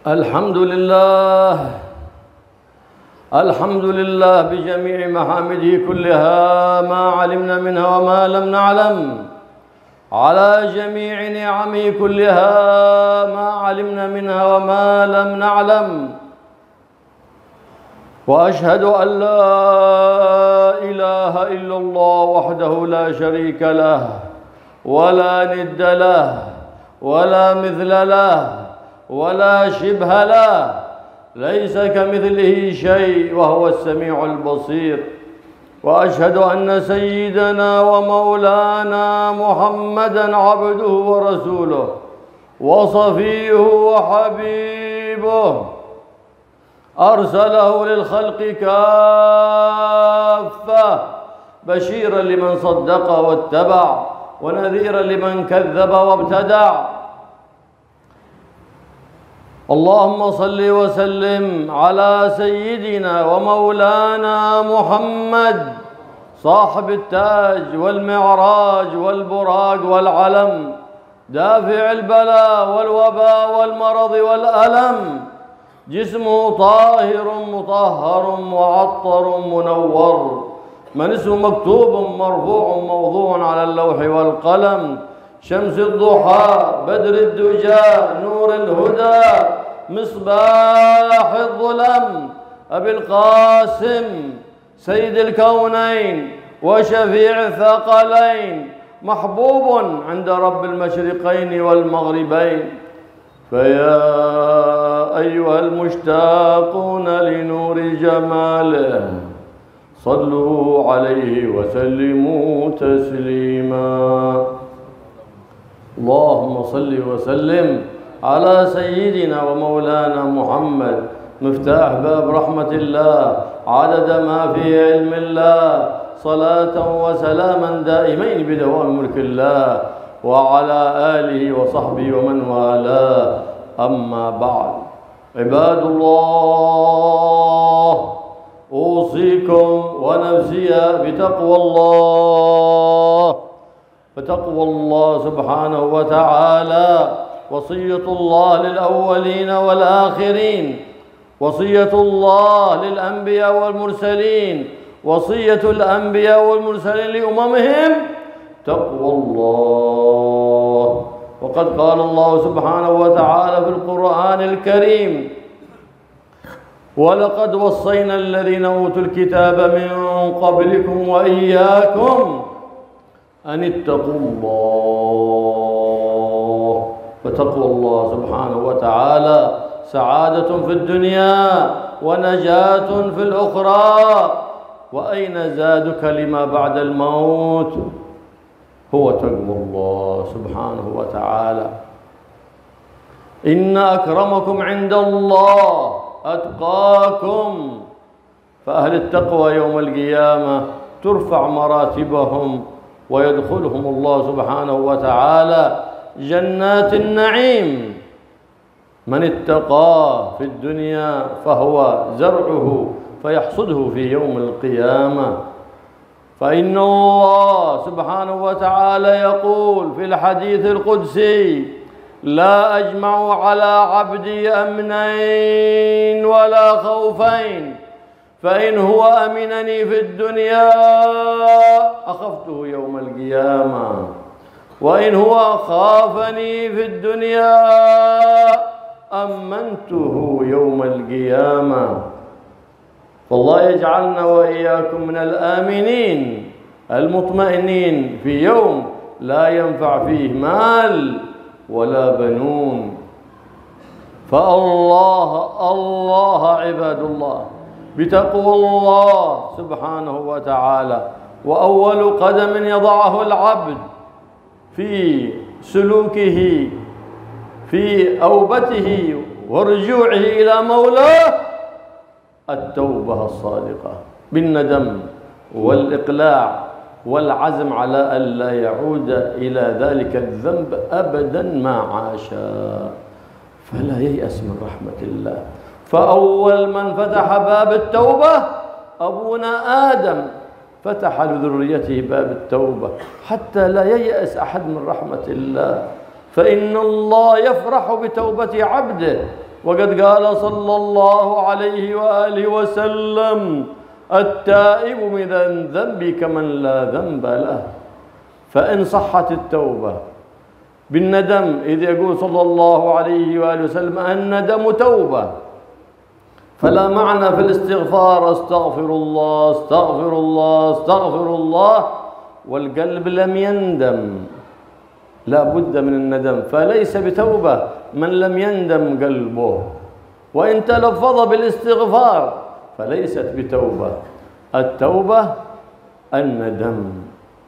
الحمد لله. الحمد لله بجميع محامده كلها، ما علمنا منها وما لم نعلم، على جميع نعمه كلها، ما علمنا منها وما لم نعلم. وأشهد أن لا إله إلا الله وحده لا شريك له، ولا ند له، ولا مثل له، ولا شبه له، ليس كمثله شيء وهو السميع البصير. وأشهد أن سيدنا ومولانا محمدًا عبده ورسوله وصفيه وحبيبه، أرسله للخلق كافة، بشيرًا لمن صدق واتبع، ونذيرًا لمن كذب وابتدع. اللهم صل وسلم على سيدنا ومولانا محمد، صاحب التاج والمعراج والبراق والعلم، دافع البلاء والوباء والمرض والألم، جسمه طاهر مطهر معطر منور، من اسمه مكتوب مرفوع موضوع على اللوح والقلم، شمس الضحى بدر الدجى نور الهدى مصباح الظلم، أبي القاسم سيد الكونين وشفيع الثقلين، محبوب عند رب المشرقين والمغربين. فيا أيها المشتاقون لنور جماله، صلوا عليه وسلموا تسليما. اللهم صل وسلم على سيدنا ومولانا محمد، مفتاح باب رحمة الله، عدد ما في علم الله، صلاة وسلاما دائمين بدوام ملك الله، وعلى آله وصحبه ومن والاه. أما بعد، عباد الله، أوصيكم ونفسي بتقوى الله. فتقوى الله سبحانه وتعالى وصية الله للأولين والآخرين، وصية الله للأنبياء والمرسلين، وصية الأنبياء والمرسلين لأممهم تقوى الله. وقد قال الله سبحانه وتعالى في القرآن الكريم: ولقد وصينا الذين أوتوا الكتاب من قبلكم وإياكم أن اتقوا الله. فتقوى الله سبحانه وتعالى سعادة في الدنيا ونجاة في الأخرى. وأين زادك لما بعد الموت؟ هو تقوى الله سبحانه وتعالى. إن أكرمكم عند الله أتقاكم. فأهل التقوى يوم القيامة ترفع مراتبهم، ويدخلهم الله سبحانه وتعالى جنات النعيم. من اتقى في الدنيا فهو زرعه فيحصده في يوم القيامة. فإن الله سبحانه وتعالى يقول في الحديث القدسي: لا أجمع على عبدي أمنين ولا خوفين، فإن هو أمنني في الدنيا أخفته يوم القيامة، وإن هو خافني في الدنيا أمنته يوم القيامة. فالله يجعلنا وإياكم من الآمنين المطمئنين في يوم لا ينفع فيه مال ولا بنون. فالله عباد الله بتقوى الله سبحانه وتعالى. وأول قدم يضعه العبد في سلوكه في أوبته ورجوعه إلى مولاه التوبة الصادقة بالندم والإقلاع والعزم على ألا يعود إلى ذلك الذنب أبدا ما عاش، فلا ييأس من رحمة الله. فأول من فتح باب التوبة أبونا آدم، فتح لذريته باب التوبة حتى لا ييأس أحد من رحمة الله. فإن الله يفرح بتوبة عبده وقد قال صلى الله عليه وآله وسلم: التائب من الذنب كمن لا ذنب له. فإن صحت التوبة بالندم، إذ يقول صلى الله عليه وآله وسلم: الندم توبة، فلا معنى في الاستغفار استغفر الله استغفر الله استغفر الله والقلب لم يندم. لا بد من الندم، فليس بتوبة من لم يندم قلبه، وإن تلفظ بالاستغفار فليست بتوبة. التوبة الندم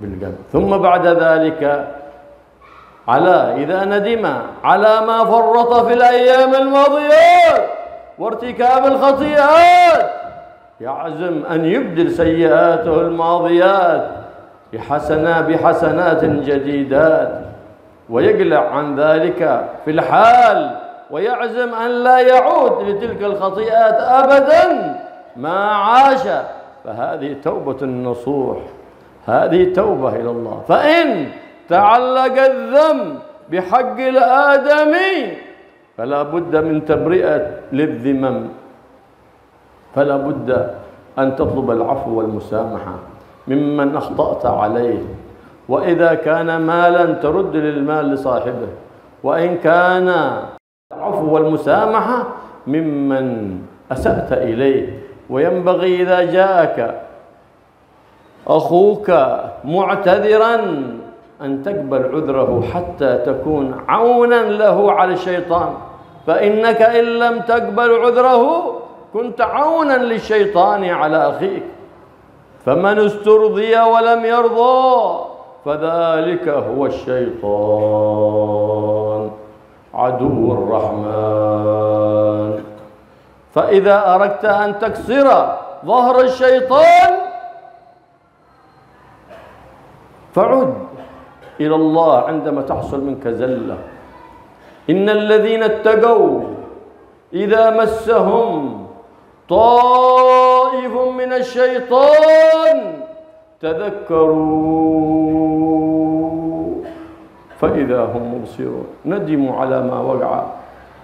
بالقلب. ثم بعد ذلك إذا ندم على ما فرط في الأيام الماضيات وارتكاب الخطيئات، يعزم أن يبدل سيئاته الماضيات بحسنات جديدات، ويقلع عن ذلك في الحال، ويعزم أن لا يعود لتلك الخطيئات أبدا ما عاش. فهذه توبة النصوح، هذه توبة إلى الله. فإن تعلق الذنب بحق الآدمي فلا بد من تبرئة للذمم، فلا بد أن تطلب العفو والمسامحة ممن أخطأت عليه، وإذا كان مالا ترد للمال لصاحبه، وإن كان العفو والمسامحة ممن أسأت إليه. وينبغي إذا جاءك أخوك معتذرا أن تقبل عذره حتى تكون عونا له على الشيطان، فإنك إن لم تقبل عذره كنت عونا للشيطان على أخيك. فمن استرضي ولم يرضى فذلك هو الشيطان عدو الرحمن. فإذا أردت أن تكسر ظهر الشيطان فعد إلى الله عندما تحصل منك زلة. إن الذين اتقوا إذا مسهم طائف من الشيطان تذكروا فإذا هم مبصرون. ندموا على ما وقع،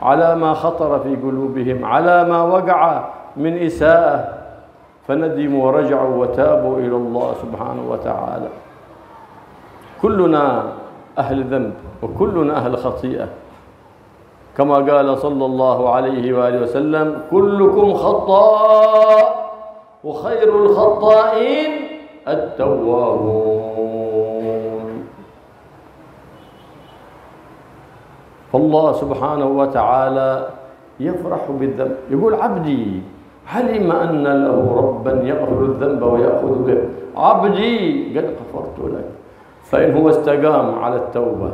على ما خطر في قلوبهم، على ما وقع من إساءة، فندموا ورجعوا وتابوا إلى الله سبحانه وتعالى. كلنا أهل ذنب وكلنا أهل خطيئة، كما قال صلى الله عليه وآله وسلم: كلكم خطاء وخير الخطائين التوابون. فالله سبحانه وتعالى يفرح بالذنب، يقول: عبدي علم أن له ربا يغفر الذنب ويأخذ به، عبدي قد غفرت لك. فإن هو استقام على التوبة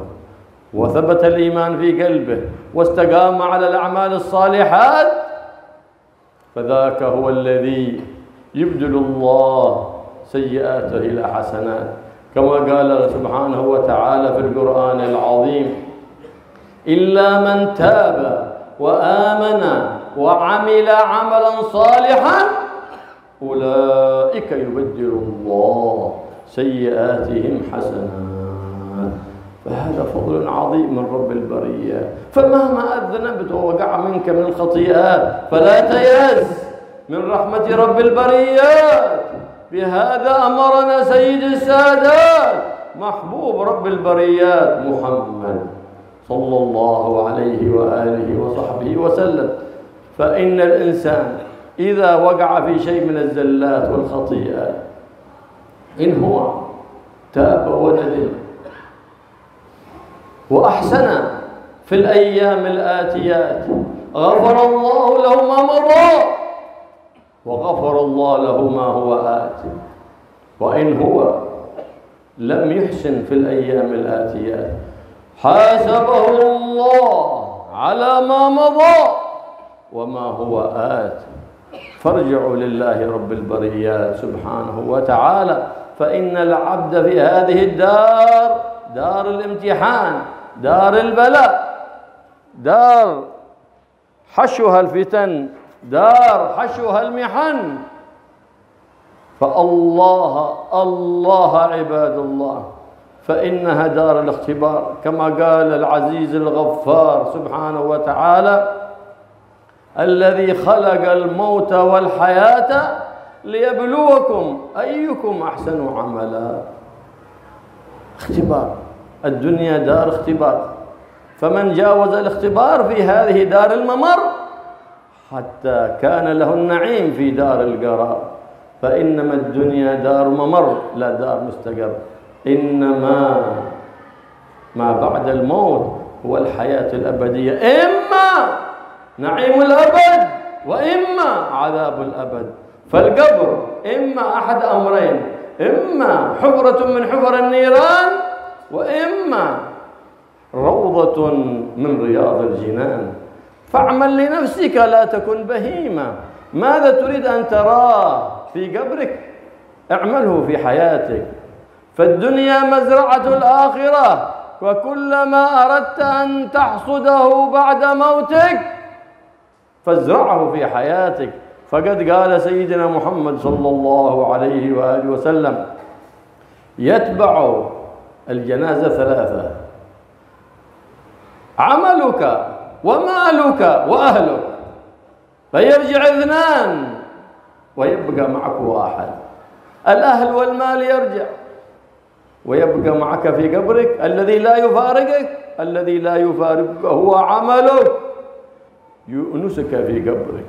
وثبت الإيمان في قلبه واستقام على الأعمال الصالحات فذاك هو الذي يبدل الله سيئاته إلى حسنات، كما قال سبحانه وتعالى في القرآن العظيم: إلا من تاب وآمن وعمل عملا صالحا أولئك يبدل الله سيئاتهم حسنات. فهذا فضل عظيم من رب البريات. فمهما أذنبت ووقع منك من الخطيئات فلا تيأس من رحمة رب البريات. بهذا أمرنا سيد السادات محبوب رب البريات محمد صلى الله عليه وآله وصحبه وسلم. فإن الإنسان إذا وقع في شيء من الزلات والخطيئات إن هو تاب وندم وأحسن في الأيام الآتيات غفر الله له ما مضى وغفر الله له ما هو آت. وإن هو لم يحسن في الأيام الآتيات حاسبه الله على ما مضى وما هو آت. فارجعوا لله رب البريات سبحانه وتعالى. فإن العبد في هذه الدار دار الامتحان، دار البلاء، دار حشوها الفتن، دار حشوها المحن. فالله عباد الله فإنها دار الاختبار، كما قال العزيز الغفار سبحانه وتعالى: الذي خلق الموت والحياة ليبلوكم أيكم أحسن عملا. اختبار، الدنيا دار اختبار، فمن جاوز الاختبار في هذه دار الممر حتى كان له النعيم في دار القرار. فإنما الدنيا دار ممر لا دار مستقر، إنما ما بعد الموت هو الحياة الأبدية، إما نعيم الأبد وإما عذاب الأبد. فالقبر إما أحد أمرين، إما حفرة من حفر النيران وإما روضة من رياض الجنان. فاعمل لنفسك لا تكن بهيمة. ماذا تريد أن تراه في قبرك؟ اعمله في حياتك. فالدنيا مزرعة الآخرة، وكلما أردت أن تحصده بعد موتك فازرعه في حياتك. فقد قال سيدنا محمد صلى الله عليه وآله وسلم: يتبع الجنازة ثلاثة: عملك ومالك وأهلك. فيرجع اثنان ويبقى معك واحد. الأهل والمال يرجع ويبقى معك في قبرك الذي لا يفارقك. الذي لا يفارقك هو عملك، يؤنسك في قبرك،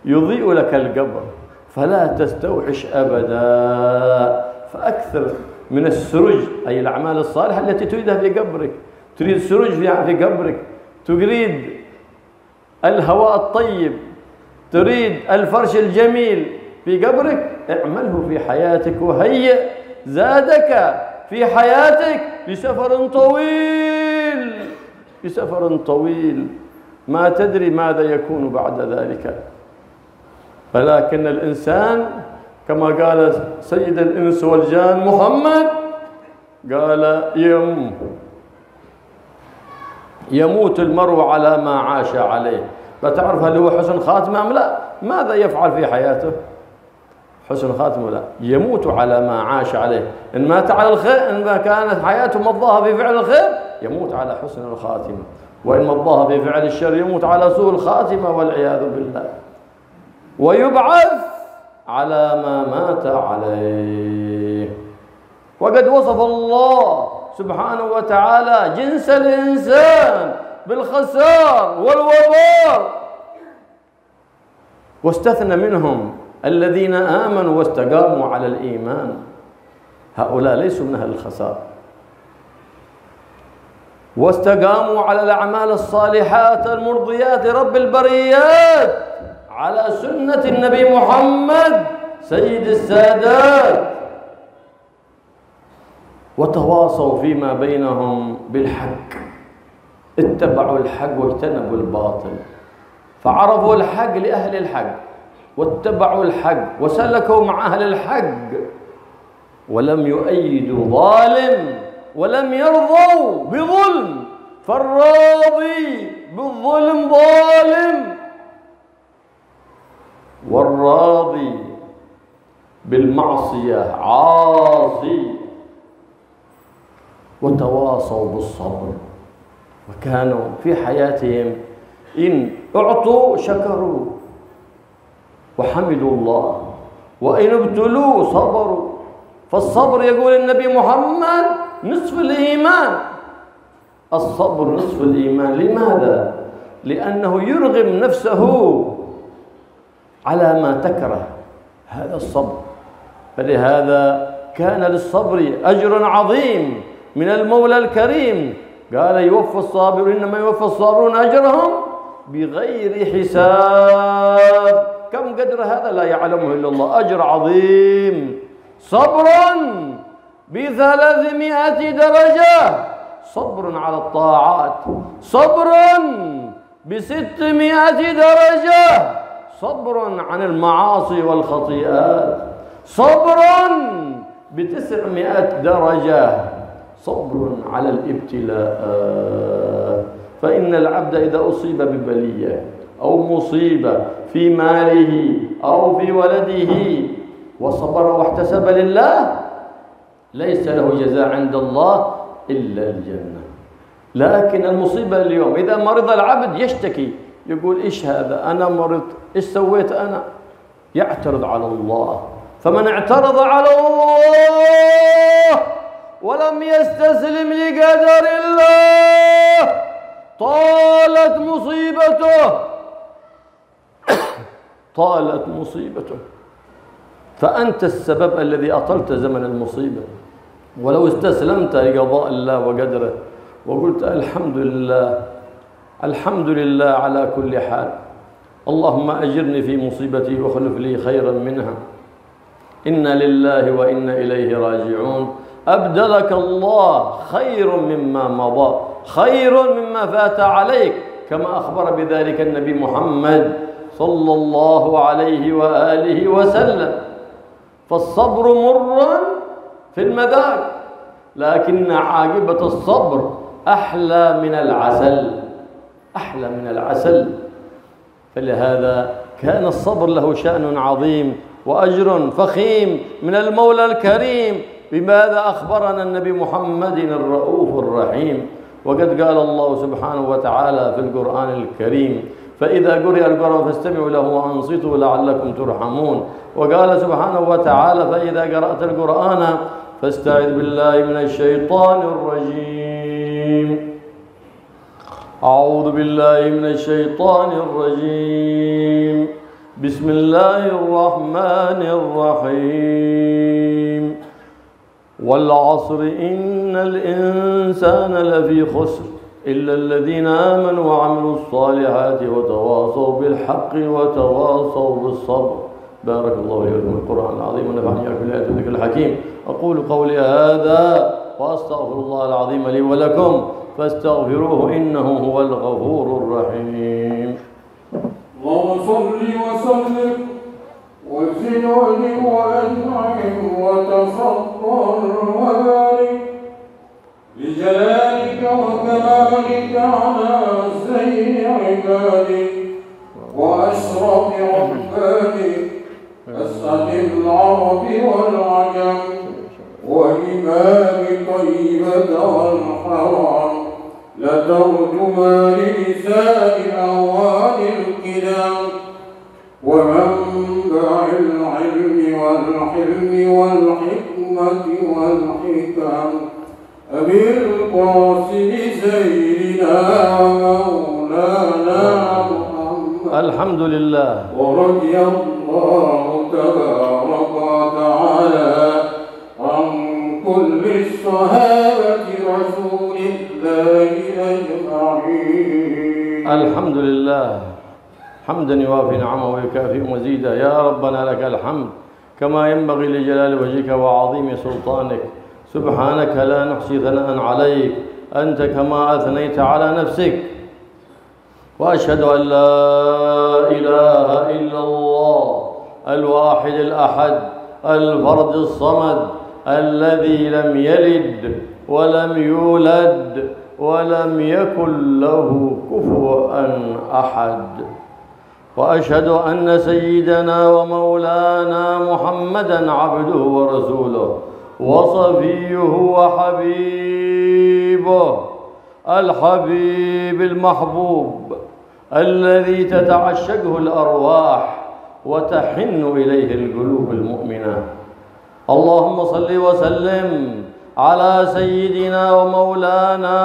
يضيء لك القبر، فلا تستوحش أبدا. فأكثر من السرج، أي الأعمال الصالحة التي تريدها في قبرك. تريد سرج في قبرك، تريد الهواء الطيب، تريد الفرش الجميل في قبرك، اعمله في حياتك وهيئ زادك في حياتك لسفر طويل، لسفر طويل ما تدري ماذا يكون بعد ذلك. ولكن الإنسان كما قال سيد الإنس والجان محمد، قال: يموت المرء على ما عاش عليه. فتعرف هل هو حسن خاتمة أم لا؟ ماذا يفعل في حياته؟ حسن خاتمة لا، يموت على ما عاش عليه. إن مات على الخير، إن ما كانت حياته مضاها في فعل الخير يموت على حسن الخاتمة، وإن مضاها في فعل الشر يموت على سوء الخاتمة والعياذ بالله. ويبعث على ما مات عليه. وقد وصف الله سبحانه وتعالى جنس الإنسان بالخسار والوبار، واستثنى منهم الذين آمنوا واستقاموا على الإيمان. هؤلاء ليسوا من أهل الخسار، واستقاموا على الأعمال الصالحات المرضيات رب البريات على سنة النبي محمد سيد السادات، وتواصوا فيما بينهم بالحق. اتبعوا الحق واجتنبوا الباطل، فعرفوا الحق لأهل الحق واتبعوا الحق وسلكوا مع أهل الحق، ولم يؤيدوا ظالم ولم يرضوا بظلم. فالراضي بالظلم ظالم، والراضي بالمعصية عاصي. وتواصوا بالصبر، وكانوا في حياتهم إن أعطوا شكروا وحمدوا الله، وإن ابتلوا صبروا. فالصبر يقول النبي محمد نصف الإيمان. الصبر نصف الإيمان. لماذا؟ لأنه يرغم نفسه على ما تكره، هذا الصبر. فلهذا كان للصبر أجر عظيم من المولى الكريم. قال: يوفى الصابرون، إنما يوفى الصابرون أجرهم بغير حساب. كم قدر هذا لا يعلمه إلا الله. أجر عظيم. صبر ب300 درجة، صبر على الطاعات. صبر ب600 درجة، صبر عن المعاصي والخطيئات. صبر ب900 درجة، صبر على الابتلاءات. فإن العبد إذا أصيب ببلية أو مصيبة في ماله أو في ولده وصبر واحتسب لله ليس له جزاء عند الله إلا الجنة. لكن المصيبة اليوم إذا مرض العبد يشتكي يقول إيش هذا؟ أنا مرضت، إيش سويت أنا؟ يعترض على الله. فمن اعترض على الله ولم يستسلم لقدر الله طالت مصيبته، طالت مصيبته. فأنت السبب الذي أطلت زمن المصيبة. ولو استسلمت لقضاء الله وقدره وقلت الحمد لله، الحمد لله على كل حال، اللهم أجرني في مصيبتي واخلف لي خيرا منها، إنا لله وإنا إليه راجعون، أبدلك الله خير مما مضى، خير مما فات عليك، كما أخبر بذلك النبي محمد صلى الله عليه وآله وسلم. فالصبر مر في المذاق، لكن عاقبة الصبر أحلى من العسل، أحلى من العسل. فلهذا كان الصبر له شأن عظيم وأجر فخيم من المولى الكريم. بماذا أخبرنا النبي محمد الرؤوف الرحيم؟ وقد قال الله سبحانه وتعالى في القرآن الكريم: فإذا قرئ القرآن فاستمعوا له وأنصتوا لعلكم ترحمون. وقال سبحانه وتعالى: فإذا قرأت القرآن فاستعذ بالله من الشيطان الرجيم. أعوذ بالله من الشيطان الرجيم. بسم الله الرحمن الرحيم. والعصر إن الإنسان لفي خسر إلا الذين آمنوا وعملوا الصالحات وتواصوا بالحق وتواصوا بالصبر. بارك الله لي ولكم القرآن العظيم ونفعني إياكم بالآيات والذكر الحكيم. أقول قولي هذا وأستغفر الله العظيم لي ولكم فاستغفروه إنه هو الغفور الرحيم. اللهم صل وسلم وزد وأنعم وتفضل وبارك لجلالك وكمالك على سيد عبادك وأشرف عبادك أسعد العرب والعجم وإمام طيبة والحرم لترجمان لسان أهوال الكلام ومنبع العلم والحلم والحكمة والحكم أبي القاسم سيدنا ومولانا محمد. الحمد لله. ورضي الله تبارك وتعالى عن كل الصحابة رسول الله أجمعين. الحمد لله حمدا يوافي نعمه ويكافئ مزيدا. يا ربنا لك الحمد كما ينبغي لجلال وجهك وعظيم سلطانك. سبحانك لا نحصي ثناء عليك، أنت كما أثنيت على نفسك. وأشهد أن لا إله إلا الله الواحد الأحد الفرد الصمد الذي لم يلد ولم يولد ولم يكن له كفوا أحد. وأشهد أن سيدنا ومولانا محمدًا عبده ورسوله وصفيه وحبيبه، الحبيب المحبوب الذي تتعشقه الأرواح وتحن إليه القلوب المؤمنة. اللهم صل وسلم على سيدنا ومولانا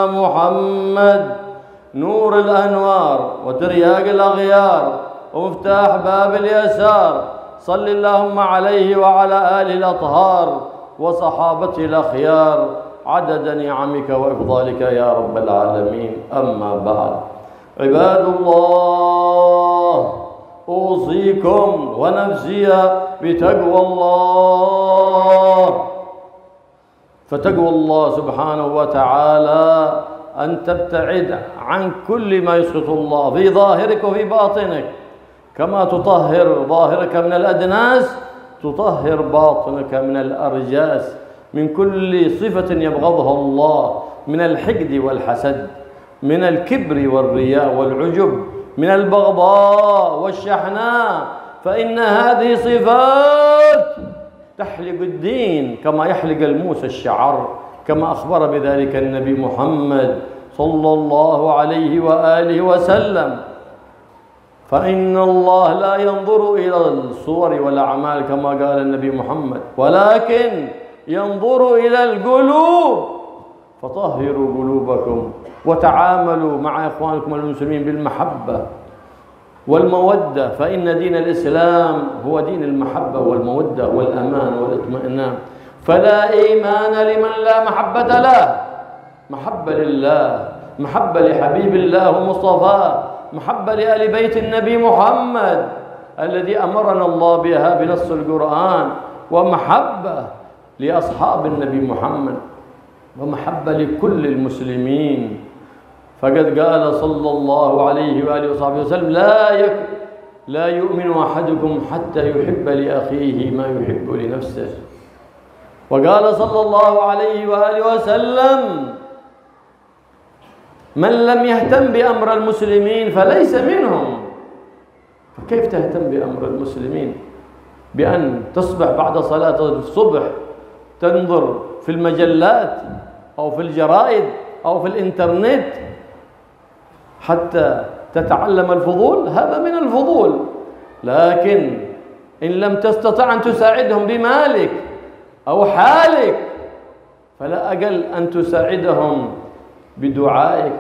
محمد نور الأنوار وترياق الأغيار ومفتاح باب اليسار. صل اللهم عليه وعلى آله الأطهار وصحابته الأخيار عدد نعمك وإفضالك يا رب العالمين. أما بعد، عباد الله، أوصيكم ونفسي بتقوى الله. فتقوى الله سبحانه وتعالى أن تبتعد عن كل ما يسخط الله في ظاهرك وفي باطنك. كما تطهر ظاهرك من الأدناس تطهر باطنك من الأرجاس، من كل صفة يبغضها الله، من الحقد والحسد، من الكبر والرياء والعجب، من البغضاء والشحناء، فإن هذه صفات تحلق الدين كما يحلق الموس الشعر، كما أخبر بذلك النبي محمد صلى الله عليه وآله وسلم. فإن الله لا ينظر إلى الصور والأعمال كما قال النبي محمد، ولكن ينظر إلى القلوب. فطهروا قلوبكم وتعاملوا مع إخوانكم المسلمين بالمحبة والمودة، فإن دين الإسلام هو دين المحبة والمودة والأمان والاطمئنان. فلا إيمان لمن لا محبة له. محبة لله، محبة لحبيب الله ومصطفاه، محبة لآل بيت النبي محمد الذي أمرنا الله بها بنص القرآن، ومحبة لأصحاب النبي محمد، ومحبة لكل المسلمين. فقد قال صلى الله عليه وآله وصحبه وسلم: لا يؤمن أحدكم حتى يحب لأخيه ما يحب لنفسه. وقال صلى الله عليه وآله وسلم: من لم يهتم بأمر المسلمين فليس منهم. فكيف تهتم بأمر المسلمين؟ بأن تصبح بعد صلاة الصبح تنظر في المجلات أو في الجرائد أو في الإنترنت حتى تتعلم الفضول؟ هذا من الفضول. لكن إن لم تستطع أن تساعدهم بمالك أو حالك، فلا أقل أن تساعدهم بدعائك،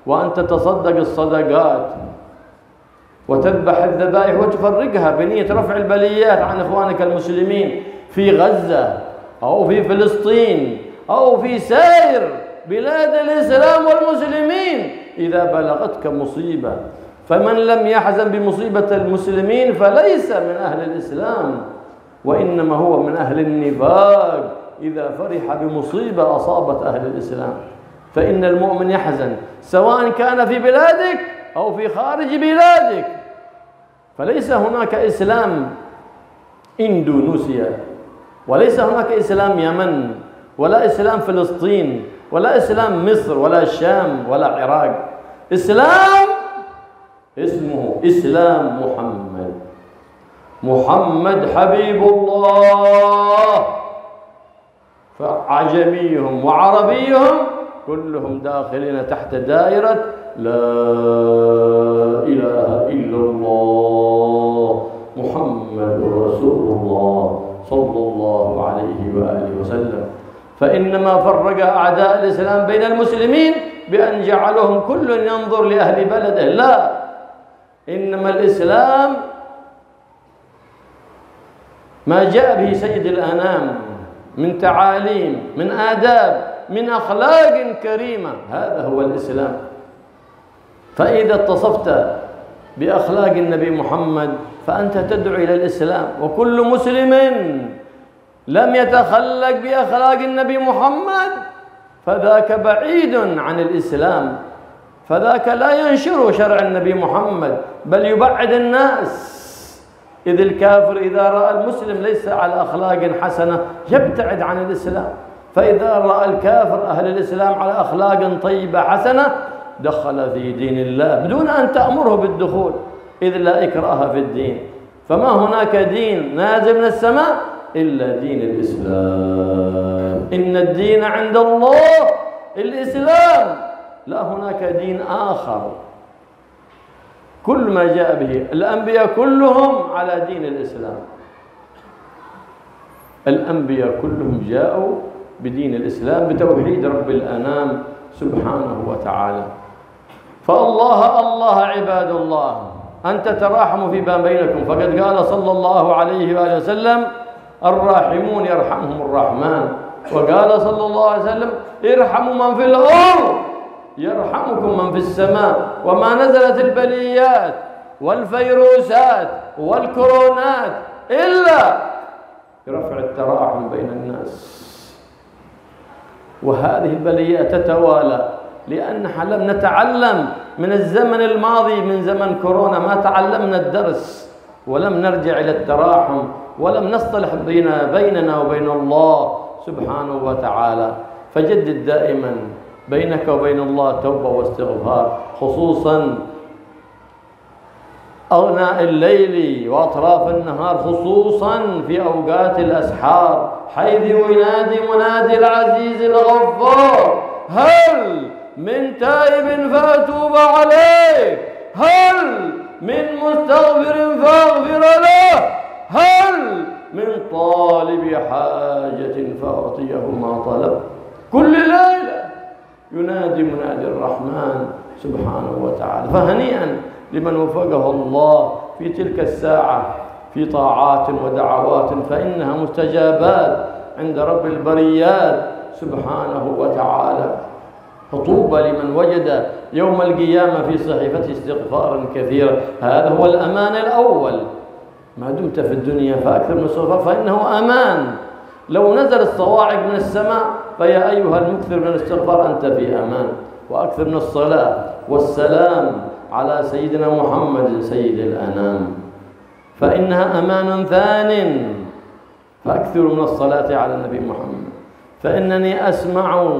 وأن تتصدق الصدقات وتذبح الذبائح وتفرقها بنية رفع البليات عن إخوانك المسلمين في غزة أو في فلسطين أو في سائر بلاد الإسلام والمسلمين. إذا بلغتك مصيبة، فمن لم يحزن بمصيبة المسلمين فليس من أهل الإسلام، وإنما هو من أهل النفاق إذا فرح بمصيبة أصابت أهل الإسلام. فإن المؤمن يحزن سواء كان في بلادك أو في خارج بلادك. فليس هناك إسلام إندونيسيا، وليس هناك إسلام يمن، ولا إسلام فلسطين، ولا إسلام مصر، ولا الشام، ولا العراق. إسلام اسمه إسلام محمد. محمد حبيب الله، فعجميهم وعربيهم كلهم داخلين تحت دائرة لا إله إلا الله محمد رسول الله صلى الله عليه وآله وسلم. فإنما فرق أعداء الإسلام بين المسلمين بأن جعلهم كل ينظر لأهل بلده. لا، إنما الإسلام ما جاء به سيد الأنام من تعاليم، من آداب، من أخلاق كريمة، هذا هو الإسلام. فإذا اتصفت بأخلاق النبي محمد فأنت تدعو إلى الإسلام. وكل مسلم لم يتخلق بأخلاق النبي محمد فذاك بعيد عن الإسلام، فذاك لا ينشر شرع النبي محمد بل يبعد الناس. إذ الكافر إذا رأى المسلم ليس على أخلاق حسنة يبتعد عن الإسلام، فإذا رأى الكافر أهل الإسلام على أخلاق طيبة حسنة دخل في دين الله بدون أن تأمره بالدخول، إذ لا إكراه في الدين. فما هناك دين نازل من السماء إلا دين الإسلام. إن الدين عند الله الإسلام، لا هناك دين آخر. كل ما جاء به الأنبياء كلهم على دين الإسلام. الأنبياء كلهم جاءوا بدين الإسلام بتوحيد رب الأنام سبحانه وتعالى. فالله عباد الله أن تتراحموا فيما بينكم، فقد قال صلى الله عليه وآله وسلم: الراحمون يرحمهم الرحمن. وقال صلى الله عليه وسلم: ارحموا من في الأرض يرحمكم من في السماء. وما نزلت البليات والفيروسات والكورونات إلا برفع التراحم بين الناس. وهذه البليات تتوالى لأننا لم نتعلم من الزمن الماضي، من زمن كورونا ما تعلمنا الدرس، ولم نرجع إلى التراحم، ولم نصطلح بيننا وبين الله سبحانه وتعالى. فجدد دائما بينك وبين الله توبة واستغفار، خصوصا أغناء الليل وأطراف النهار، خصوصا في أوقات الأسحار، حيث ينادي منادي العزيز الغفار: هل من تائب فأتوب عليه؟ هل من مستغفر فاغفر له، هل من طالب حاجة فأعطيه ما طلب. كل ليلة ينادي منادي الرحمن سبحانه وتعالى. فهنيئا لمن وفقه الله في تلك الساعة في طاعات ودعوات، فإنها مستجابات عند رب البريات سبحانه وتعالى. فطوبى لمن وجد يوم القيامة في صحيفته استغفارا كثيرا. هذا هو الأمان الأول. ما دمت في الدنيا فأكثر من الاستغفار فإنه أمان. لو نزل الصواعق من السماء فيا أيها المكثر من الاستغفار أنت في أمان. وأكثر من الصلاة والسلام على سيدنا محمد سيد الأنام، فإنها أمان ثان. فأكثروا من الصلاة على النبي محمد، فإنني أسمع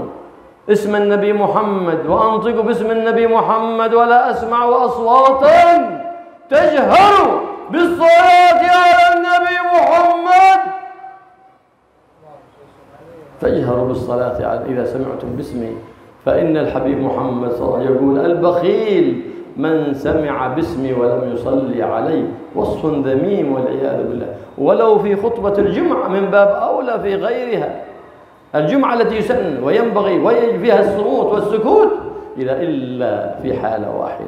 اسم النبي محمد وأنطق باسم النبي محمد ولا أسمع أصواتا تجهر بالصلاة على النبي محمد. فاجهروا بالصلاة على إذا سمعتم باسمي، فإن الحبيب محمد صلى الله عليه وسلم يقول البخيل من سمع باسمي ولم يصلي علي، وصف ذميم والعياذ بالله. ولو في خطبة الجمعة من باب أولى في غيرها، الجمعة التي يسن وينبغي ويجب فيها الصموت والسكوت إلا في حالة واحدة،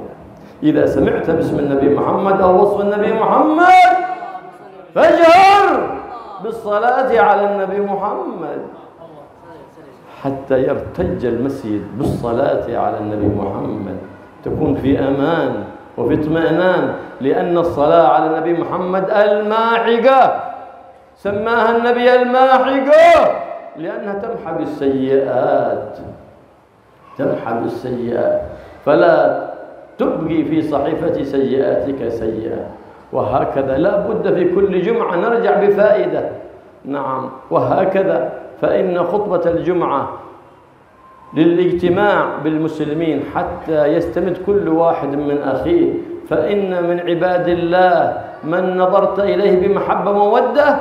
إذا سمعت باسم النبي محمد أو وصف النبي محمد فاجهر بالصلاة على النبي محمد حتى يرتج المسجد بالصلاة على النبي محمد، تكون في أمان وفي اطمئنان. لأن الصلاة على النبي محمد الماحقة، سماها النبي الماحقة لأنها تمحى بالسيئات، تمحى بالسيئات، فلا تبقي في صحيفة سيئاتك سيئة. وهكذا لا بد في كل جمعة نرجع بفائدة. نعم، وهكذا فإن خطبة الجمعة للاجتماع بالمسلمين حتى يستمد كل واحد من أخيه. فإن من عباد الله من نظرت إليه بمحبة ومودة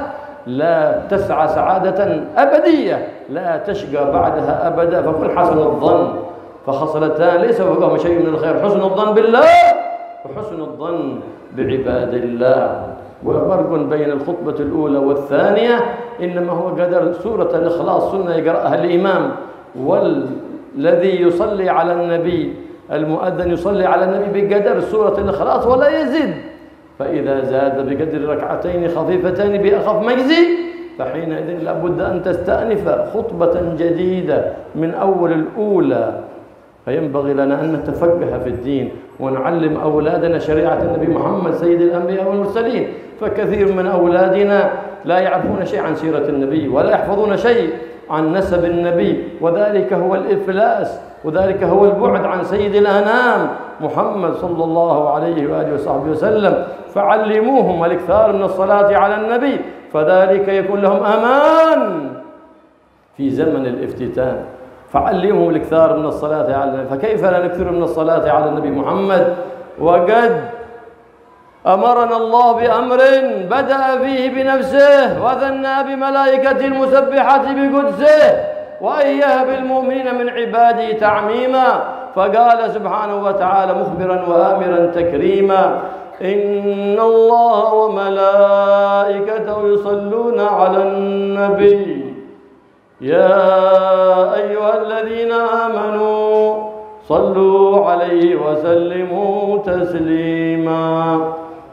لا تسعى سعادة أبدية، لا تشقى بعدها أبدا. فكن حسن الظن، فخصلتان ليس فوقهما شيء من الخير: حسن الظن بالله وحسن الظن بعباد الله. وفرق بين الخطبة الأولى والثانية إنما هو قدر سورة الإخلاص سنة يقرأها الإمام، والذي يصلي على النبي المؤذن يصلي على النبي بقدر سورة الإخلاص ولا يزيد. فإذا زاد بقدر ركعتين خفيفتين بأخف مجزي فحينئذ لابد أن تستأنف خطبة جديدة من أول الأولى. فينبغي لنا أن نتفقه في الدين ونعلم أولادنا شريعة النبي محمد سيد الأنبياء والمرسلين. فكثير من أولادنا لا يعرفون شيء عن سيرة النبي ولا يحفظون شيء عن نسب النبي، وذلك هو الإفلاس، وذلك هو البعد عن سيد الأنام محمد صلى الله عليه وآله وصحبه وسلم. فعلموهم الإكثار من الصلاة على النبي، فذلك يكون لهم أمان في زمن الافتتان. فعلمهم الإكثار من الصلاة على النبي. فكيف لا نكثر من الصلاة على النبي محمد وقد أمرنا الله بأمر بدأ فيه بنفسه وثنى بملائكة المسبحة بقدسه وأيها بالمؤمنين من عباده تعميما. فقال سبحانه وتعالى مخبرا وآمرا تكريما: إن الله وملائكته يصلون على النبي يا أيها الذين آمنوا صلوا عليه وسلموا تسليما.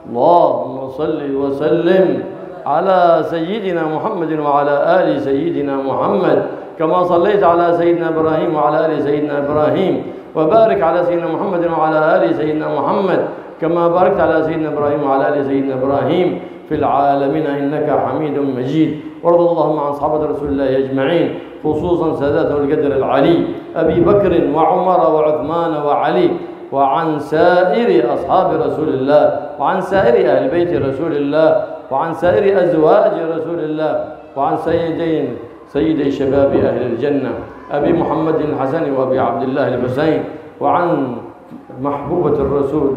اللهم صل وسلم على سيدنا محمد وعلى آل سيدنا محمد كما صليت على سيدنا إبراهيم وعلى آل سيدنا إبراهيم، وبارك على سيدنا محمد وعلى آل سيدنا محمد كما باركت على سيدنا إبراهيم وعلى آل سيدنا إبراهيم في العالمين إنك حميد مجيد. وارض اللهم عن صحابة رسول الله أجمعين، خصوصا ساداتنا القدر العلي أبي بكر وعمر وعثمان وعلي، وعن سائر أصحاب رسول الله، وعن سائر أهل بيت رسول الله، وعن سائر أزواج رسول الله، وعن سيدي شباب أهل الجنة أبي محمد الحسن وأبي عبد الله الحسين، وعن محبوبة الرسول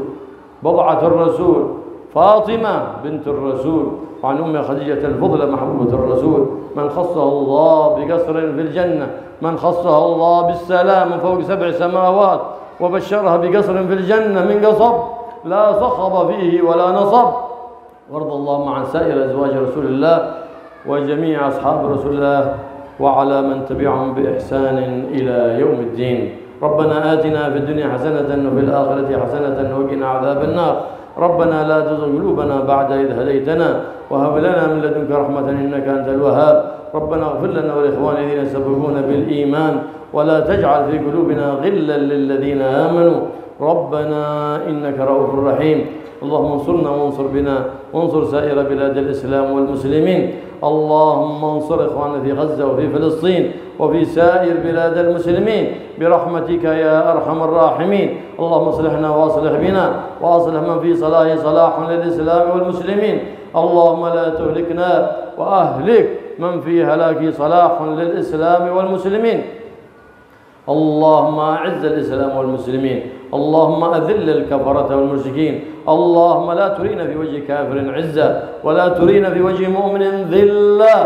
بضعة الرسول فاطمة بنت الرسول، وعن أم خديجة الفضلى محبوبة الرسول، من خصه الله بقصر في الجنة، من خصها الله بالسلام من فوق 7 سماوات وبشرها بقصر في الجنة من قصب لا صخب فيه ولا نصب. وارض اللهم عن سائر أزواج رسول الله وجميع أصحاب رسول الله وعلى من تبعهم بإحسان إلى يوم الدين. ربنا آتنا في الدنيا حسنة وفي الآخرة حسنة وقنا عذاب النار. ربنا لا تزغ قلوبنا بعد إذ هديتنا وهب لنا من لدنك رحمة إنك أنت الوهاب. ربنا اغفر لنا ولإخواننا الذين سبقونا بالإيمان ولا تجعل في قلوبنا غلا للذين آمنوا ربنا إنك رؤوف رحيم. اللهم انصرنا وانصر بنا وانصر سائر بلاد الإسلام والمسلمين. اللهم انصر إخواننا في غزة وفي فلسطين وفي سائر بلاد المسلمين برحمتك يا أرحم الراحمين. اللهم اصلحنا واصلح بنا وأصلح من في صلاح صلاح للإسلام والمسلمين. اللهم لا تهلكنا وأهلك من في هلاك صلاح للإسلام والمسلمين. اللهم أعز الإسلام والمسلمين. اللهم أذل الكفرة والمشركين. اللهم لا ترينا في وجه كافر عزة ولا ترينا في وجه مؤمن ذلة.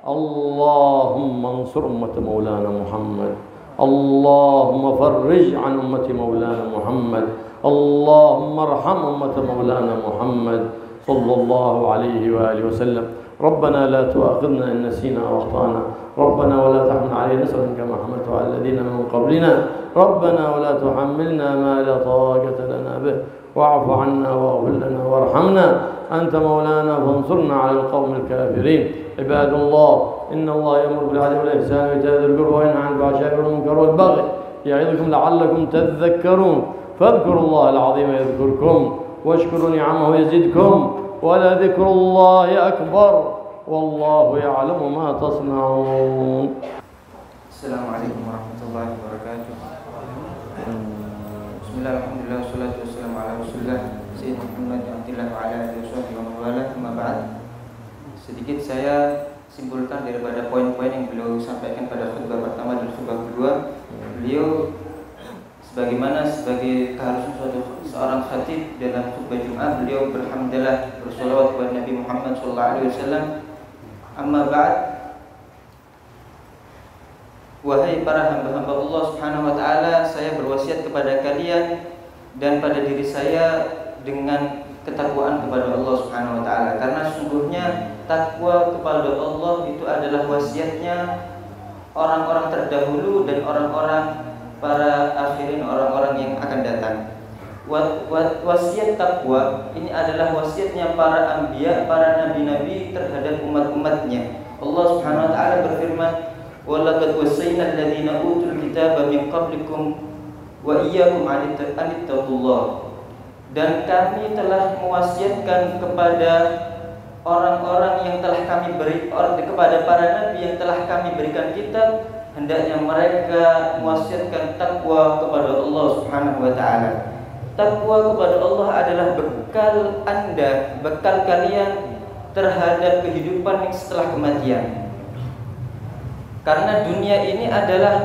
اللهم انصر أمة مولانا محمد. اللهم فرج عن أمة مولانا محمد. اللهم ارحم أمة مولانا محمد صلى الله عليه وآله وسلم. ربنا لا تؤاخذنا إن نسينا أو أخطأنا. ربنا ولا تحمل علينا إصرا كما حملته على الذين من قبلنا. ربنا ولا تحملنا ما لا طاقة لنا به واعف عنا واغفر لنا وارحمنا أنت مولانا فانصرنا على القوم الكافرين. عباد الله إن الله يأمر بالعدل والإحسان وإيتاء ذي القربى وينهى عن الفحشاء والمنكر والبغي يعظكم لعلكم تذكرون. فاذكروا الله العظيم يذكركم واشكروا نعمه يزدكم ولذكر الله أكبر والله يعلم ما تصنعون. السلام عليكم ورحمة الله وبركاته. Bismillah, alhamdulillah, wassalatu wassalamu ala rasulillah Sayyidina Muhammad Abdillah wa ala alihi wa mawalah. Amma ba'd. Sedikit saya simpulkan daripada poin-poin yang beliau sampaikan pada khutbah pertama dan khutbah kedua. Beliau sebagai keharusan seorang khatib dalam khutbah Jumat, beliau berhamdalah bersolawat kepada Nabi Muhammad SAW. Amma ba'd. Wahai para hamba-hamba Allah Subhanahu wa taala, saya berwasiat kepada kalian dan pada diri saya dengan ketakwaan kepada Allah Subhanahu wa taala, karena sungguhnya takwa kepada Allah itu adalah wasiatnya orang-orang terdahulu dan orang-orang para akhirin, orang-orang yang akan datang. Wasiat takwa ini adalah wasiatnya para anbiya, para nabi-nabi terhadap umat-umatnya. Allah Subhanahu wa taala berfirman, وَلَقَدْ وَصَّيْنَا الَّذِينَ أُوتُوا الْكِتَابَ مِنْ قَبْلِكُمْ وَإِيَّاكُمْ أَنِ اتَّقُوا اللَّهَ. Dan kami telah mewasiatkan kepada orang-orang yang telah kami beri, kepada para nabi yang telah kami berikan kitab, hendaknya mereka mewasiatkan takwa kepada Allah Subhanahu wa taala. Takwa kepada Allah adalah bekal Anda, bekal kalian terhadap kehidupan yang setelah kematian. Karena dunia ini adalah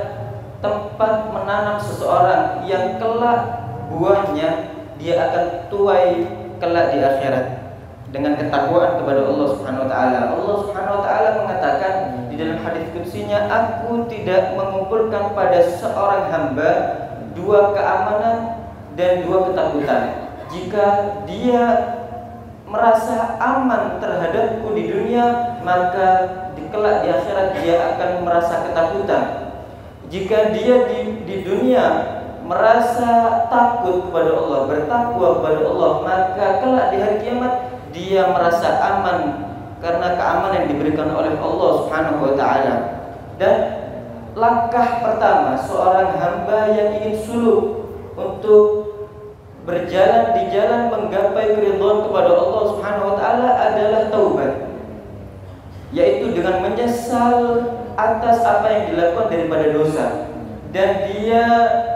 tempat menanam seseorang yang kelak buahnya dia akan tuai kelak di akhirat dengan ketakwaan kepada Allah Subhanahu wa taala. Allah Subhanahu wa taala mengatakan di dalam hadis qudsinya, aku tidak mengumpulkan pada seorang hamba dua keamanan dan dua ketakutan. Jika dia merasa aman terhadapku di dunia, maka kelak di akhirat dia akan merasa ketakutan. Jika dia di dunia merasa takut kepada Allah, bertakwa kepada Allah, maka kelak di hari kiamat dia merasa aman karena keamanan yang diberikan oleh Allah Subhanahu wa taala. Dan langkah pertama seorang hamba yang ingin suluk untuk berjalan di jalan menggapai keridhaan kepada Allah Subhanahu wa taala adalah taubat, yaitu dengan menyesal atas apa yang dilakukan daripada dosa dan dia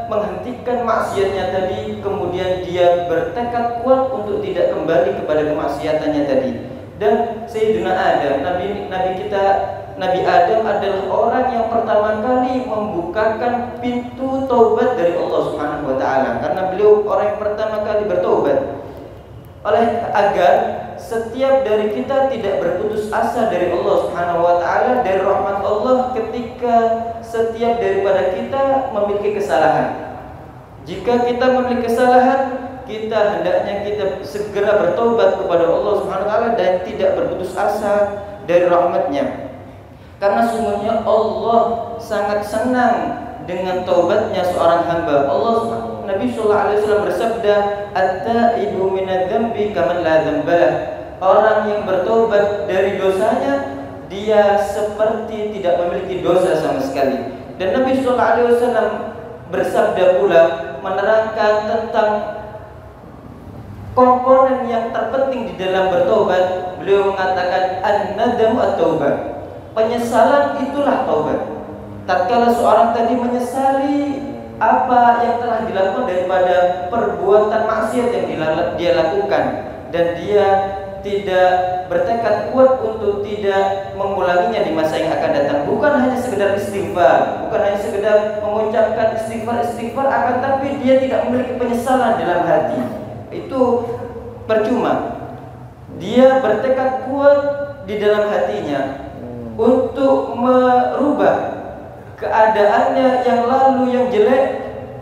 menghentikan maksiatnya tadi, kemudian dia bertekad kuat untuk tidak kembali kepada kemaksiatannya tadi. Dan Sayyidina Adam, Nabi Adam adalah orang yang pertama kali membukakan pintu taubat dari Allah Subhanahu wa taala, karena beliau orang yang pertama kali bertaubat. Agar setiap dari kita tidak berputus asa dari Allah Subhanahu wa taala, dari rahmat Allah ketika setiap daripada kita memiliki kesalahan. Jika kita memiliki kesalahan, kita hendaknya kita segera bertobat kepada Allah Subhanahu wa taala dan tidak berputus asa dari rahmatnya. Karena sungguhnya Allah sangat senang dengan taubatnya seorang hamba. Nabi sallallahu alaihi wasallam bersabda, "At-taibu minadz-dzambi kaman la dzambalah." Orang yang bertobat dari dosanya, dia seperti tidak memiliki dosa sama sekali. Dan Nabi sallallahu alaihi wasallam bersabda pula menerangkan tentang komponen yang terpenting di dalam bertobat. Beliau mengatakan an-nadamu at-taubah. Penyesalan itulah taubat. Tatkala seorang tadi menyesali apa yang telah dilakukan daripada perbuatan maksiat yang dia lakukan, dan dia tidak bertekad kuat untuk tidak mengulanginya di masa yang akan datang. Bukan hanya sekedar istighfar, bukan hanya sekedar mengucapkan istighfar, akan tapi dia tidak memiliki penyesalan dalam hati. Itu percuma. Dia bertekad kuat di dalam hatinya untuk merubah keadaannya yang lalu yang jelek,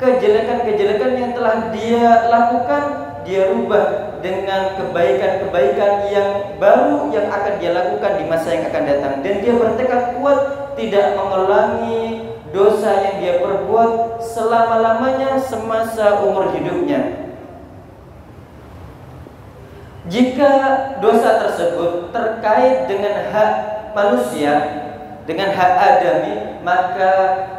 kejelekan-kejelekan yang telah dia lakukan, dia rubah dengan kebaikan-kebaikan yang baru yang akan dia lakukan di masa yang akan datang. Dan dia bertekad kuat tidak mengulangi dosa yang dia perbuat selama-lamanya semasa umur hidupnya. Jika dosa tersebut terkait dengan hak manusia, dengan hak adami, maka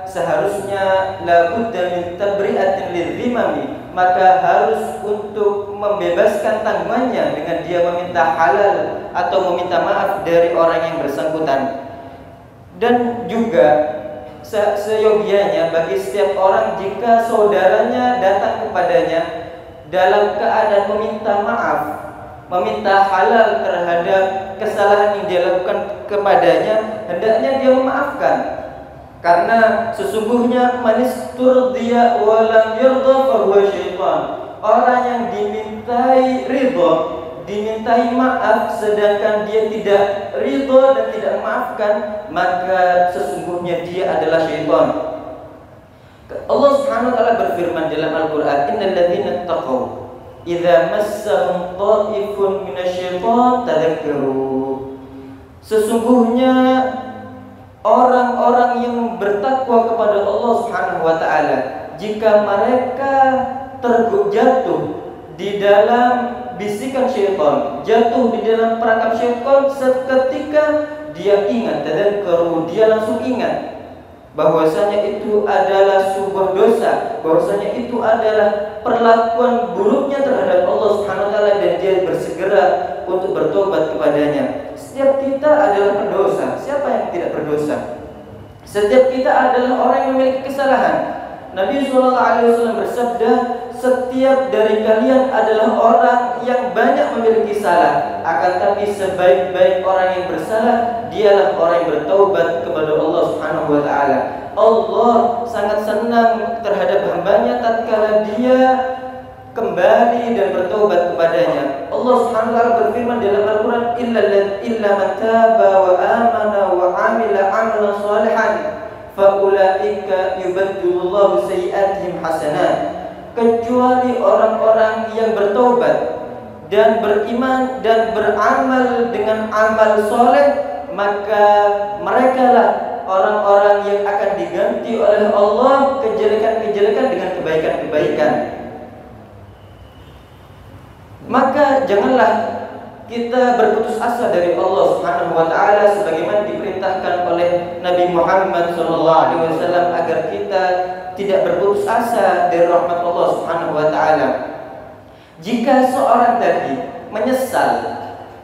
seharusnya la budda min tabri'atin lidzimami, maka harus untuk membebaskan tanggungannya dengan dia meminta halal atau meminta maaf dari orang yang bersangkutan. Dan juga seyogianya bagi setiap orang jika saudaranya datang kepadanya dalam keadaan meminta maaf, meminta halal terhadap kesalahan yang dia lakukan kepadanya, hendaknya dia memaafkan. Karena sesungguhnya manis turdiya wa lam yardha fa huwa syaitan. Orang yang dimintai ridha, dimintai maaf sedangkan dia tidak ridha dan tidak memaafkan, maka sesungguhnya dia adalah syaitan. Allah Subhanahu wa taala berfirman dalam Al-Qur'an, "Innal ladzina taqaw idza massahum ta'ifun minasyaitan tadzakkaru." Sesungguhnya orang-orang yang bertakwa kepada Allah Subhanahu wa taala, jika mereka jatuh di dalam bisikan syaitan, jatuh di dalam perangkap syaitan, seketika dia ingat, dan dia langsung ingat bahwasanya itu adalah sebuah dosa, bahwasanya itu adalah perlakuan buruknya terhadap Allah Subhanahu wa taala, dan dia bersegera untuk bertobat kepadanya. Setiap kita adalah pendosa. Siapa yang tidak berdosa? Setiap kita adalah orang yang memiliki kesalahan. Nabi SAW bersabda, setiap dari kalian adalah orang yang banyak memiliki salah, akan tapi sebaik-baik orang yang bersalah dialah orang yang bertaubat kepada Allah Subhanahu wa taala. Allah sangat senang terhadap hambanya tatkala dia kembali dan bertaubat kepadanya. Allah Subhanahu wa taala berfirman dalam Al-Qur'an, illa man taba wa amana wa amila amalan shalihan fa ulaika yubaddilullahu sayi'atihim hasanat. Kecuali orang-orang yang bertaubat dan beriman dan beramal dengan amal soleh, maka merekalah orang-orang yang akan diganti oleh Allah kejelekan-kejelekan dengan kebaikan-kebaikan. Maka janganlah kita berputus asa dari Allah Subhanahu wa taala sebagaimana diperintahkan oleh Nabi Muhammad SAW agar kita tidak berputus asa dari rahmat Allah Subhanahu wa taala. Jika seorang tadi menyesal,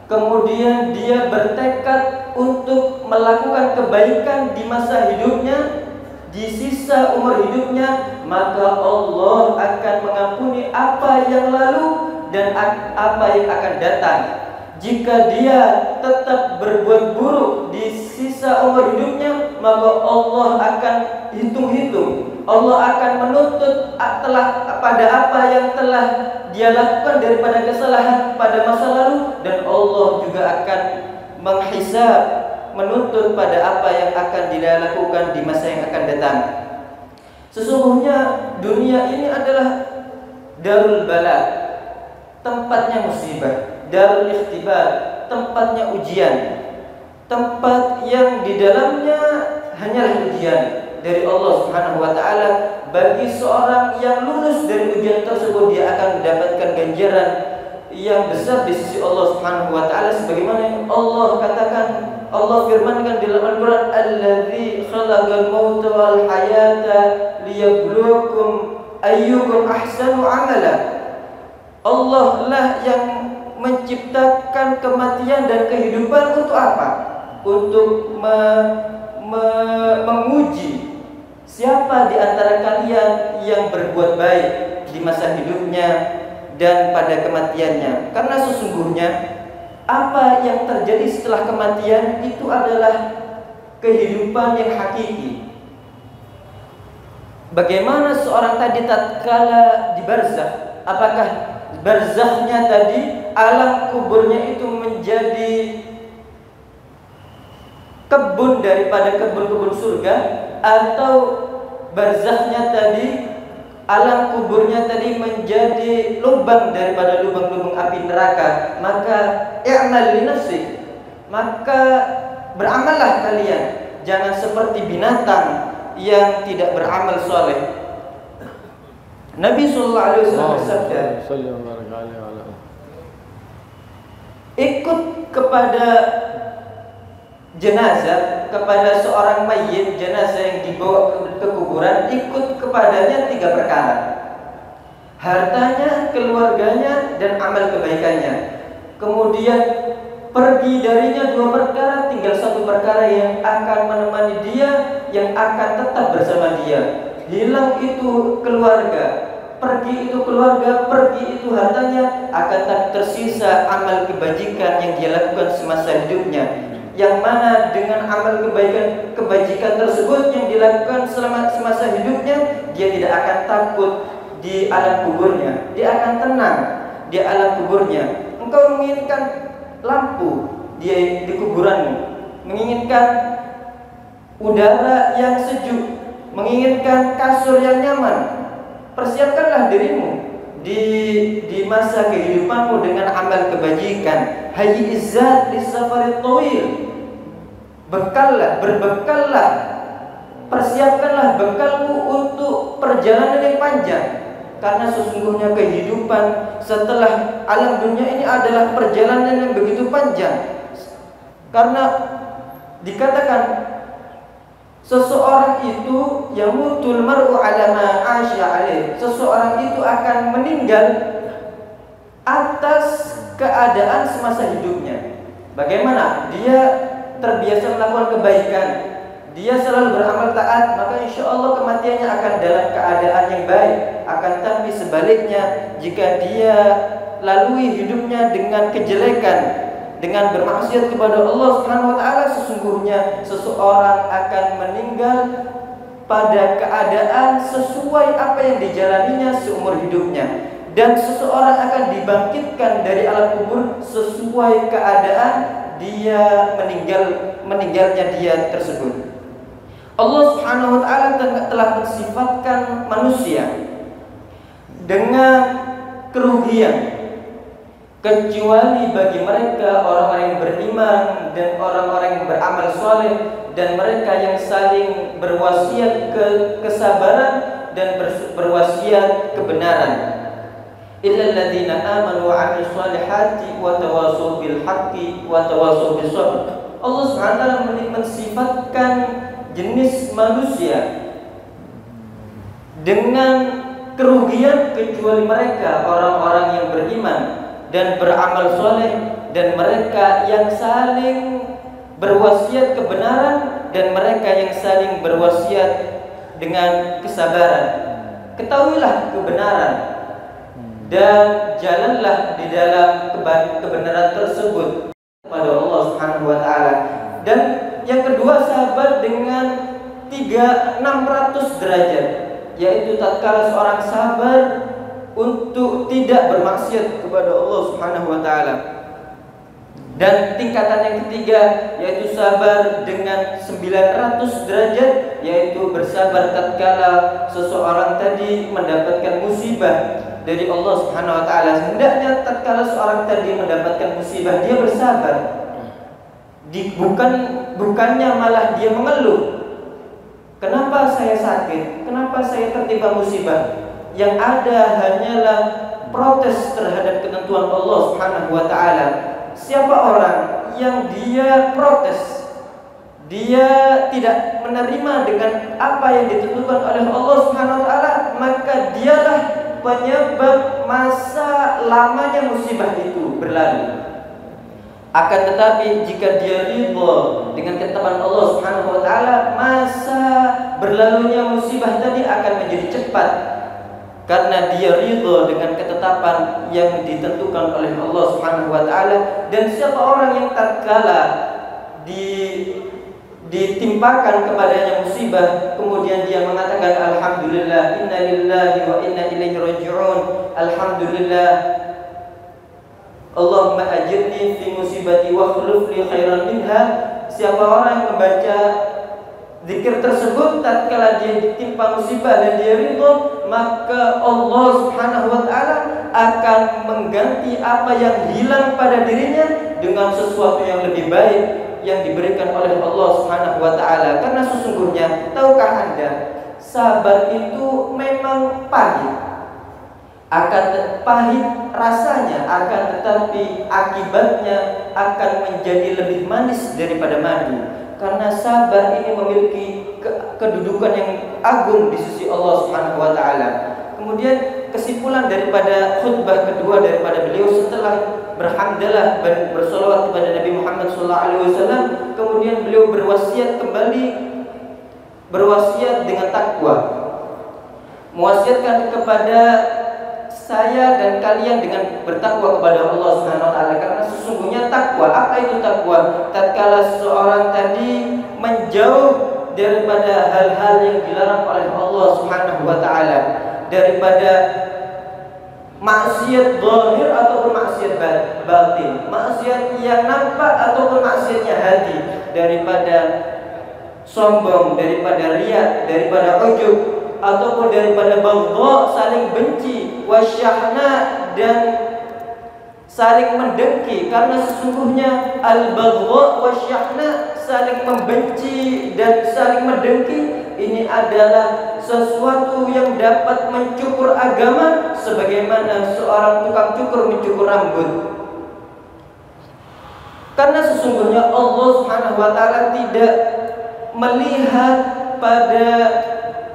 kemudian dia bertekad untuk melakukan kebaikan di masa hidupnya, di sisa umur hidupnya, maka Allah akan mengampuni apa yang lalu dan apa yang akan datang. Jika dia tetap berbuat buruk di sisa umur hidupnya, maka Allah akan hitung-hitung. Allah akan menuntut pada apa yang telah dia lakukan daripada kesalahan pada masa lalu, dan Allah juga akan menghisab, menuntut pada apa yang akan dia lakukan di masa yang akan datang. Sesungguhnya dunia ini adalah darul bala, tempatnya musibah, darul ikhtibar, tempatnya ujian, tempat yang di dalamnya hanyalah ujian dari Allah Subhanahu wa taala. Bagi seorang yang lulus dari ujian tersebut, dia akan mendapatkan ganjaran yang besar di sisi Allah Subhanahu wa taala, sebagaimana yang Allah katakan, Allah firmankan di dalam Al-Qur'an, "Allazi khalaqal mauta wal hayata liyabluwakum ayyukum ahsanu amala." Allah lah yang menciptakan kematian dan kehidupan untuk apa? Untuk menguji siapa di antara kalian yang berbuat baik di masa hidupnya dan pada kematiannya. Karena sesungguhnya apa yang terjadi setelah kematian itu adalah kehidupan yang hakiki. Bagaimana seorang tadi tatkala di barzakh, apakah barzakhnya tadi, alam kuburnya itu menjadi kebun daripada kebun-kebun surga, atau barzakhnya tadi, alam kuburnya tadi menjadi lubang daripada lubang-lubang api neraka? Maka i'mal li nafsik, maka beramallah kalian, jangan seperti binatang yang tidak beramal soleh. Nabi sallallahu alaihi wasallam bersabda, ikut kepada jenazah, kepada seorang mayit, jenazah yang dibawa ke kuburan, ikut kepadanya 3 perkara: hartanya, keluarganya, dan amal kebaikannya. Kemudian pergi darinya 2 perkara, tinggal 1 perkara yang akan menemani dia, yang akan tetap bersama dia. Hilang itu keluarga, pergi itu keluarga, pergi itu hartanya, akan tak tersisa amal kebajikan yang dia lakukan semasa hidupnya, yang mana dengan amal kebajikan tersebut yang dilakukan selama semasa hidupnya, dia tidak akan takut di alam kuburnya, dia akan tenang di alam kuburnya. Engkau menginginkan lampu di kuburanmu, menginginkan udara yang sejuk, menginginkan kasur yang nyaman, persiapkanlah dirimu di masa kehidupanmu dengan amal kebajikan. Hayyi'izat lis-safarit thawil, berbekallah, persiapkanlah bekalmu untuk perjalanan yang panjang. Karena sesungguhnya kehidupan setelah alam dunia ini adalah perjalanan yang begitu panjang. Karena dikatakan seseorang itu yamutul mar'u ala ma 'asha 'alaih, seseorang itu akan meninggal atas keadaan semasa hidupnya. Bagaimana? Dia terbiasa melakukan kebaikan, dia selalu beramal taat, maka insya Allah kematiannya akan dalam keadaan yang baik. Akan tapi sebaliknya, jika dia lalui hidupnya dengan kejelekan, dengan bermaksiat kepada Allah Subhanahu wa taala, sesungguhnya seseorang akan meninggal pada keadaan sesuai apa yang dijalaninya seumur hidupnya, dan seseorang akan dibangkitkan dari alam kubur sesuai keadaan dia meninggalnya dia tersebut. Allah Subhanahu wa taala telah mensifatkan manusia dengan kerugian, kecuali bagi mereka orang-orang yang beriman dan orang-orang yang beramal soleh, dan mereka yang saling berwasiat kesabaran dan berwasiat kebenaran. Illal ladzina amanu wa 'amilus solihati wa tawassaw bil haqqi wa tawassaw bis sabr. Allah Subhanahu wa taala mensifatkan jenis manusia dengan kerugian, kecuali mereka orang-orang yang beriman dan beramal soleh, dan mereka yang saling berwasiat kebenaran, dan mereka yang saling berwasiat dengan kesabaran. Ketahuilah kebenaran dan jalanlah di dalam kebenaran tersebut kepada Allah Subhanahu wa taala. Dan yang kedua, sabar dengan 600 derajat, yaitu tatkala seorang sabar untuk tidak bermaksiat kepada Allah Subhanahu wa taala. Dan tingkatan yang ketiga yaitu sabar dengan 900 derajat, yaitu bersabar tatkala seseorang tadi mendapatkan musibah dari Allah Subhanahu wa taala. Hendaknya tatkala seorang tadi mendapatkan musibah dia bersabar. Bukannya malah dia mengeluh. Kenapa saya sakit? Kenapa saya tertimpa musibah? Yang ada hanyalah protes terhadap ketentuan Allah Subhanahu wa taala. Siapa orang yang dia protes, dia tidak menerima dengan apa yang ditentukan oleh Allah Subhanahu wa taala, maka dialah penyebab masa lamanya musibah itu berlalu. Akan tetapi jika dia ridha dengan ketetapan Allah Subhanahu wa taala, masa berlalunya musibah tadi akan menjadi cepat karena dia ridha dengan ketetapan yang ditentukan oleh Allah Subhanahu wa taala. Dan siapa orang yang tatkala ditimpakan kepadanya musibah kemudian dia mengatakan alhamdulillah, inna lillahi wa inna ilaihi raji'un, alhamdulillah, Allahumma ajirni fi musibati wa akhlif li khairan minha. Siapa orang yang membaca zikir tersebut tatkala dia ditimpa musibah dan dia ridha, maka Allah Subhanahu wa taala akan mengganti apa yang hilang pada dirinya dengan sesuatu yang lebih baik yang diberikan oleh Allah Subhanahu wa taala. Karena sesungguhnya, tahukah Anda, sabar itu memang pahit. Pahit rasanya, akan tetapi akibatnya akan menjadi lebih manis daripada madu. Karena sabar ini memiliki kedudukan yang agung di sisi Allah Subhanahu wa taala. Kemudian kesimpulan daripada khutbah kedua daripada beliau setelah berhamdalah dan bersolawat kepada Nabi Muhammad SAW, kemudian beliau berwasiat dengan takwa, mewasiatkan kepada saya dan kalian dengan bertakwa kepada Allah Subhanahu wa taala. Karena sesungguhnya takwa, apa itu takwa? Tatkala seorang tadi menjauh daripada hal-hal yang dilarang oleh Allah Subhanahu wa taala, daripada maksiat zahir ataupun maksiat batin, maksiat yang nampak ataupun maksiatnya hati, daripada sombong, daripada riya, daripada ujub, ataupun daripada baghdha, saling benci, wasyahna, dan saling mendengki. Karena sesungguhnya al-baghdha wasyahna, saling membenci dan saling mendengki, ini adalah sesuatu yang dapat mencukur agama sebagaimana seorang tukang cukur mencukur rambut. Karena sesungguhnya Allah Subhanahu wa taala tidak melihat pada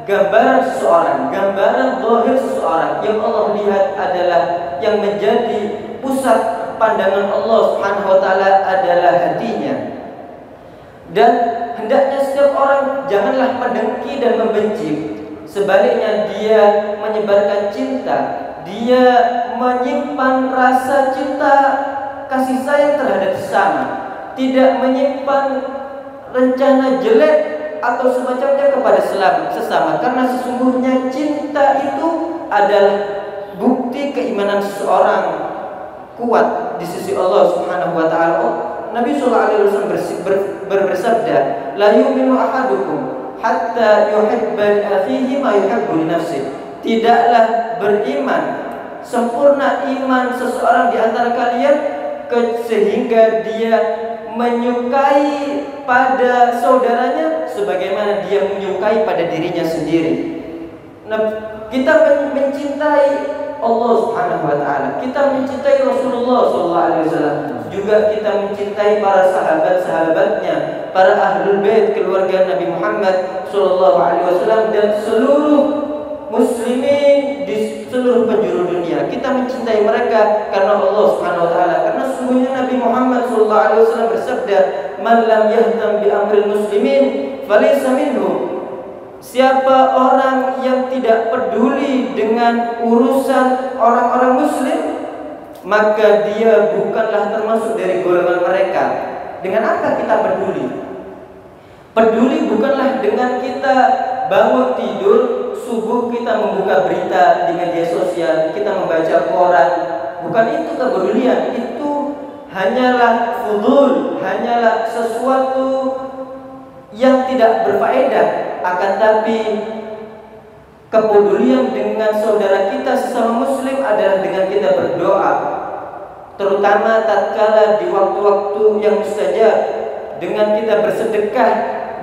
gambaran seseorang, gambaran zahir seseorang. Yang Allah lihat adalah yang menjadi pusat pandangan Allah Subhanahu wa taala adalah hatinya. Dan hendaknya setiap orang janganlah mendengki dan membenci. Sebaliknya dia menyebarkan cinta, dia menyimpan rasa cinta, kasih sayang terhadap sesama, tidak menyimpan rencana jelek atau semacamnya kepada sesama. Karena sesungguhnya cinta itu adalah bukti keimanan seseorang kuat di sisi Allah Subhanahu wa taala. Nabi sallallahu alaihi wasallam bersabda, la yu'minu ahadukum hatta yuhibba li akhihi ma yuhibbu li nafsihi. Tidaklah beriman sempurna iman seseorang di antara kalian sehingga dia menyukai pada saudaranya sebagaimana dia menyukai pada dirinya sendiri. Nah, kita mencintai Allah Subhanahu wa taala, kita mencintai Rasulullah sallallahu alaihi wasallam, juga kita mencintai para sahabat-sahabatnya, para ahlul bait keluarga Nabi Muhammad sallallahu alaihi wasallam, dan seluruh muslimin di seluruh penjuru dunia. Kita mencintai mereka karena Allah Subhanahu wa taala. Karena sungguhnya Nabi Muhammad sallallahu alaihi wasallam bersabda, "Man lam yahtam bi amril muslimin falaysa minhum." Siapa orang yang tidak peduli dengan urusan orang-orang muslim, maka dia bukanlah termasuk dari golongan mereka. Dengan apa kita peduli? Peduli bukanlah dengan kita bangun tidur, subuh kita membuka berita di media sosial, kita membaca koran. Bukan itu kepedulian, itu hanyalah fudul, hanyalah sesuatu yang tidak berfaedah. Akan tapi Kepedulian dengan saudara kita sesama muslim adalah dengan kita berdoa, terutama tatkala di waktu-waktu yang mustajab, dengan kita bersedekah,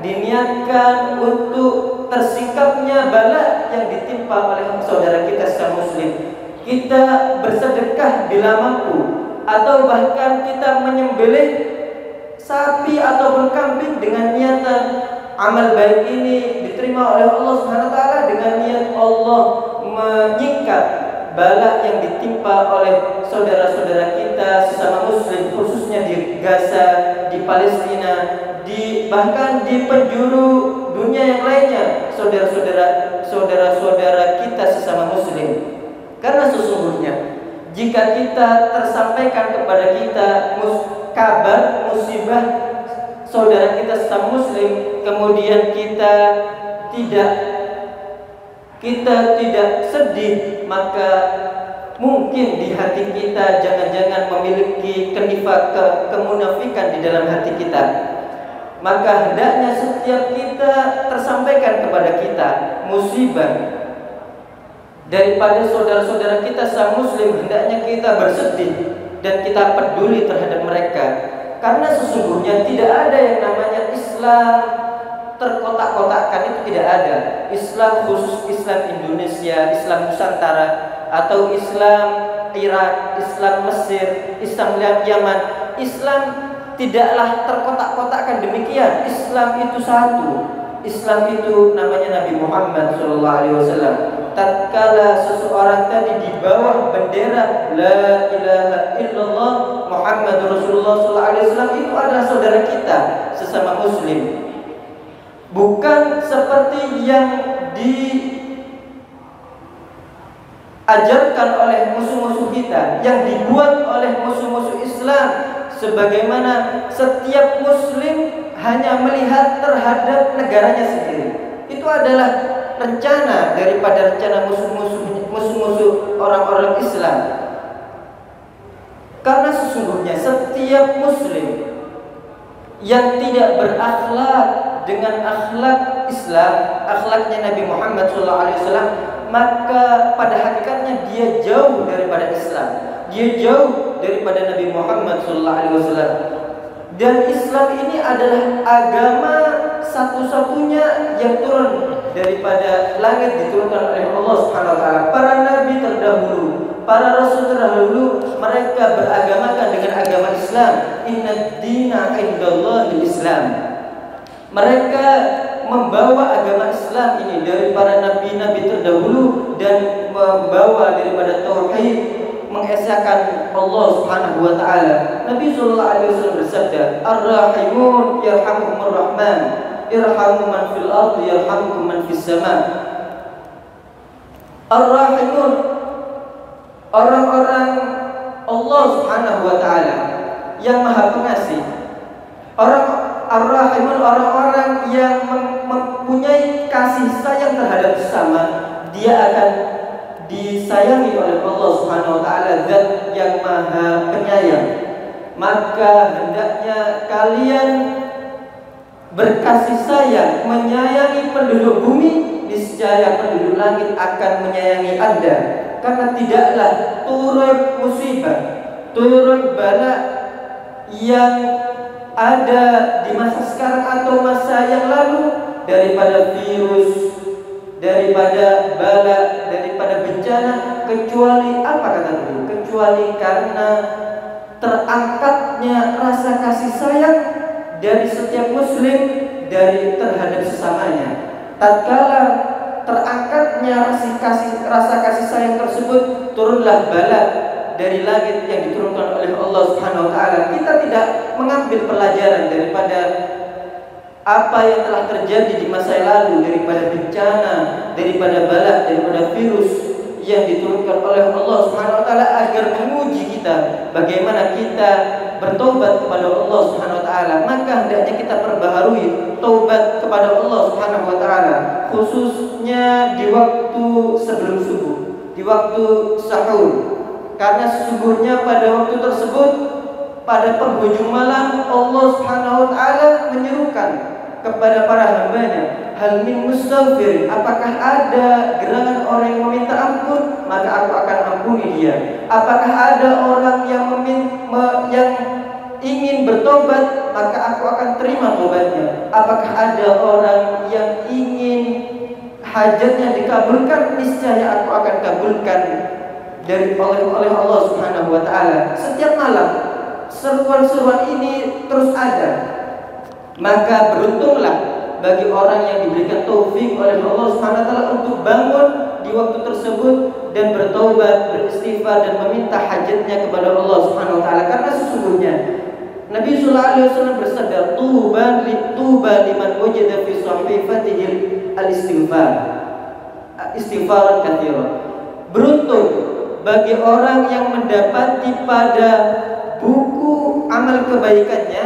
diniatkan untuk tersingkapnya bala yang ditimpa oleh saudara kita sesama muslim. Kita bersedekah bila mampu, atau bahkan kita menyembelih sapi ataupun kambing dengan niatan amal baik ini diterima oleh Allah Subhanahu wa taala, dengan niat Allah menyingkap bala yang ditimpa oleh saudara-saudara kita sesama muslim, khususnya di Gaza, di Palestina, bahkan di penjuru dunia yang lainnya, saudara-saudara kita sesama muslim. Karena sesungguhnya jika kita tersampaikan kepada kita kabar musibah saudara kita sesama muslim, kemudian kita tidak sedih, maka mungkin di hati kita jangan-jangan memiliki kemunafikan di dalam hati kita. Maka hendaknya setiap kita tersampaikan kepada kita musibah daripada saudara-saudara kita sesama muslim, hendaknya kita bersedih dan kita peduli terhadap mereka. Karena sesungguhnya tidak ada yang namanya Islam terkotak-kotakkan, itu tidak ada. Islam khusus Islam Indonesia, Islam Nusantara, atau Islam Irak, Islam Mesir, Islam Yaman. Islam tidaklah terkotak-kotakkan demikian. Islam itu satu. Islam itu namanya Nabi Muhammad SAW. Tatkala seseorang tadi di bawah bendera La ilaha illallah Muhammad Rasulullah SAW, itu adalah saudara kita sesama muslim. Bukan seperti yang diajarkan oleh musuh-musuh kita, yang dibuat oleh musuh-musuh Islam, sebagaimana setiap muslim hanya melihat terhadap negaranya sendiri. Itu adalah rencana daripada rencana musuh-musuh orang-orang Islam. Karena sesungguhnya setiap muslim yang tidak berakhlak dengan akhlak Islam, akhlaknya Nabi Muhammad SAW, maka pada hakikatnya dia jauh daripada Islam, dia jauh daripada Nabi Muhammad SAW. Dan Islam ini adalah agama satu-satunya yang turun daripada langit, diturunkan oleh Allah Subhanahu wa taala. Para nabi terdahulu, para rasul terdahulu, mereka beragamakan dengan agama Islam. Inna dina indallahil Islam. Mereka membawa agama Islam ini dari para nabi-nabi terdahulu dan membawa daripada tauhid, mengesahkan Allah Subhanahu wa taala. Nabi sallallahu alaihi wasallam bersabda, "Ar-rahimun yarhamuhumur rahman, irhamu man fil ardi yarhamkum man fis sama." Ar-rahimun, orang-orang Allah Subhanahu wa taala yang Maha Pengasih. Ar-rahimun, orang-orang yang mempunyai kasih sayang terhadap sesama, dia akan disayangi oleh Allah Subhanahu wa taala, Zat yang Maha Penyayang. Maka hendaknya kalian berkasih sayang, menyayangi penduduk bumi, niscaya penduduk langit akan menyayangi Anda. Karena tidaklah turun musibah, turun bala yang ada di masa sekarang atau masa yang lalu, daripada virus, daripada bala, daripada bencana, kecuali apa kata beliau? Kecuali karena terangkatnya rasa kasih sayang dari setiap muslim terhadap sesamanya. Tatkala terangkatnya rasa kasih sayang tersebut, turunlah bala dari langit yang diturunkan oleh Allah Subhanahu wa taala. Kita tidak mengambil pelajaran daripada apa yang telah terjadi di masa yang lalu, daripada bencana, daripada bala, daripada virus yang diturunkan oleh Allah Subhanahu wa taala, agar menguji kita bagaimana kita bertobat kepada Allah Subhanahu wa taala. Maka hendaknya kita perbaharui taubat kepada Allah Subhanahu wa taala, khususnya di waktu sebelum subuh, di waktu sahur. Karena sesungguhnya pada waktu tersebut, pada penghujung malam, Allah Subhanahu wa taala menyerukan kepada para hambanya, hal min mustaghfir, apakah ada gerangan orang yang meminta ampun, maka aku akan ampuni dia. Apakah ada orang yang ingin bertobat, maka aku akan terima tobatnya. Apakah ada orang yang ingin hajatnya dikabulkan, niscaya aku akan kabulkan oleh Allah Subhanahu wa taala. Setiap malam seruan-seruan ini terus ada. Maka beruntunglah bagi orang yang diberikan taufik oleh Allah Subhanahu wa taala untuk bangun di waktu tersebut dan bertaubat, beristighfar dan meminta hajatnya kepada Allah Subhanahu wa taala. Karena sesungguhnya Nabi sallallahu alaihi wasallam bersabda, tuba liman wajada fi sahifatihi al-istighfar. Istighfaran katsira. Beruntung bagi orang yang mendapati pada buku amal kebaikannya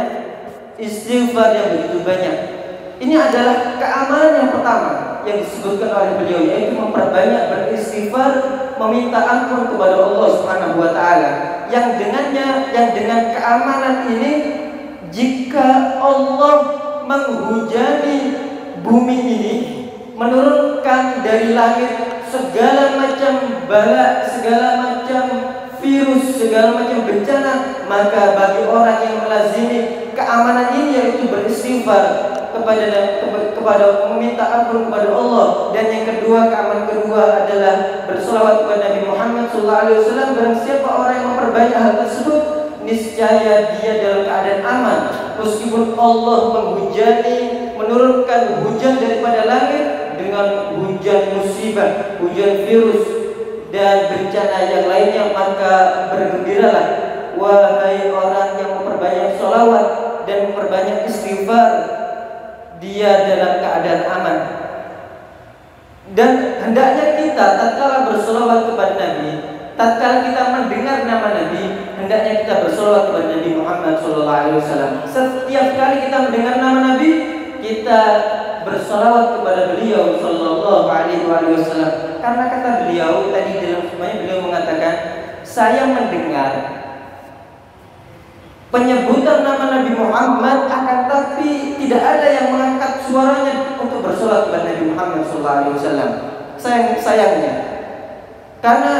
istighfar yang begitu banyak. Ini adalah keamanan yang pertama yang disebutkan oleh beliau, yaitu memperbanyak beristighfar, meminta ampun kepada Allah Subhanahu wa taala. Yang dengan keamanan ini, jika Allah menghujani bumi ini, menurunkan dari langit segala macam bala, segala macam virus, segala macam bencana, maka bagi orang yang melazimi keamanan ini, yaitu beristighfar kepada meminta ampun kepada Allah, dan yang kedua, keamanan kedua adalah berselawat kepada Nabi Muhammad SAW. Barang siapa orang yang memperbanyak hal tersebut, niscaya dia dalam keadaan aman, meskipun Allah menurunkan hujan daripada langit dengan hujan musibah, hujan virus dan bencana yang lainnya, maka bergembiralah wahai orang yang memperbanyak sholawat dan memperbanyak istighfar, dia dalam keadaan aman. Dan hendaknya kita tatkala bersolawat kepada Nabi, tatkala kita mendengar nama Nabi, hendaknya kita bersolawat kepada Nabi Muhammad SAW. Setiap kali kita mendengar nama Nabi, kita bersolawat kepada beliau Sallallahu Alaihi Wasallam. Karena kata beliau tadi dalam semuanya, beliau mengatakan, saya mendengar penyebutan nama Nabi Muhammad, akan tapi tidak ada yang mengangkat suaranya untuk bersolat kepada Nabi Muhammad SAW. Sayangnya, karena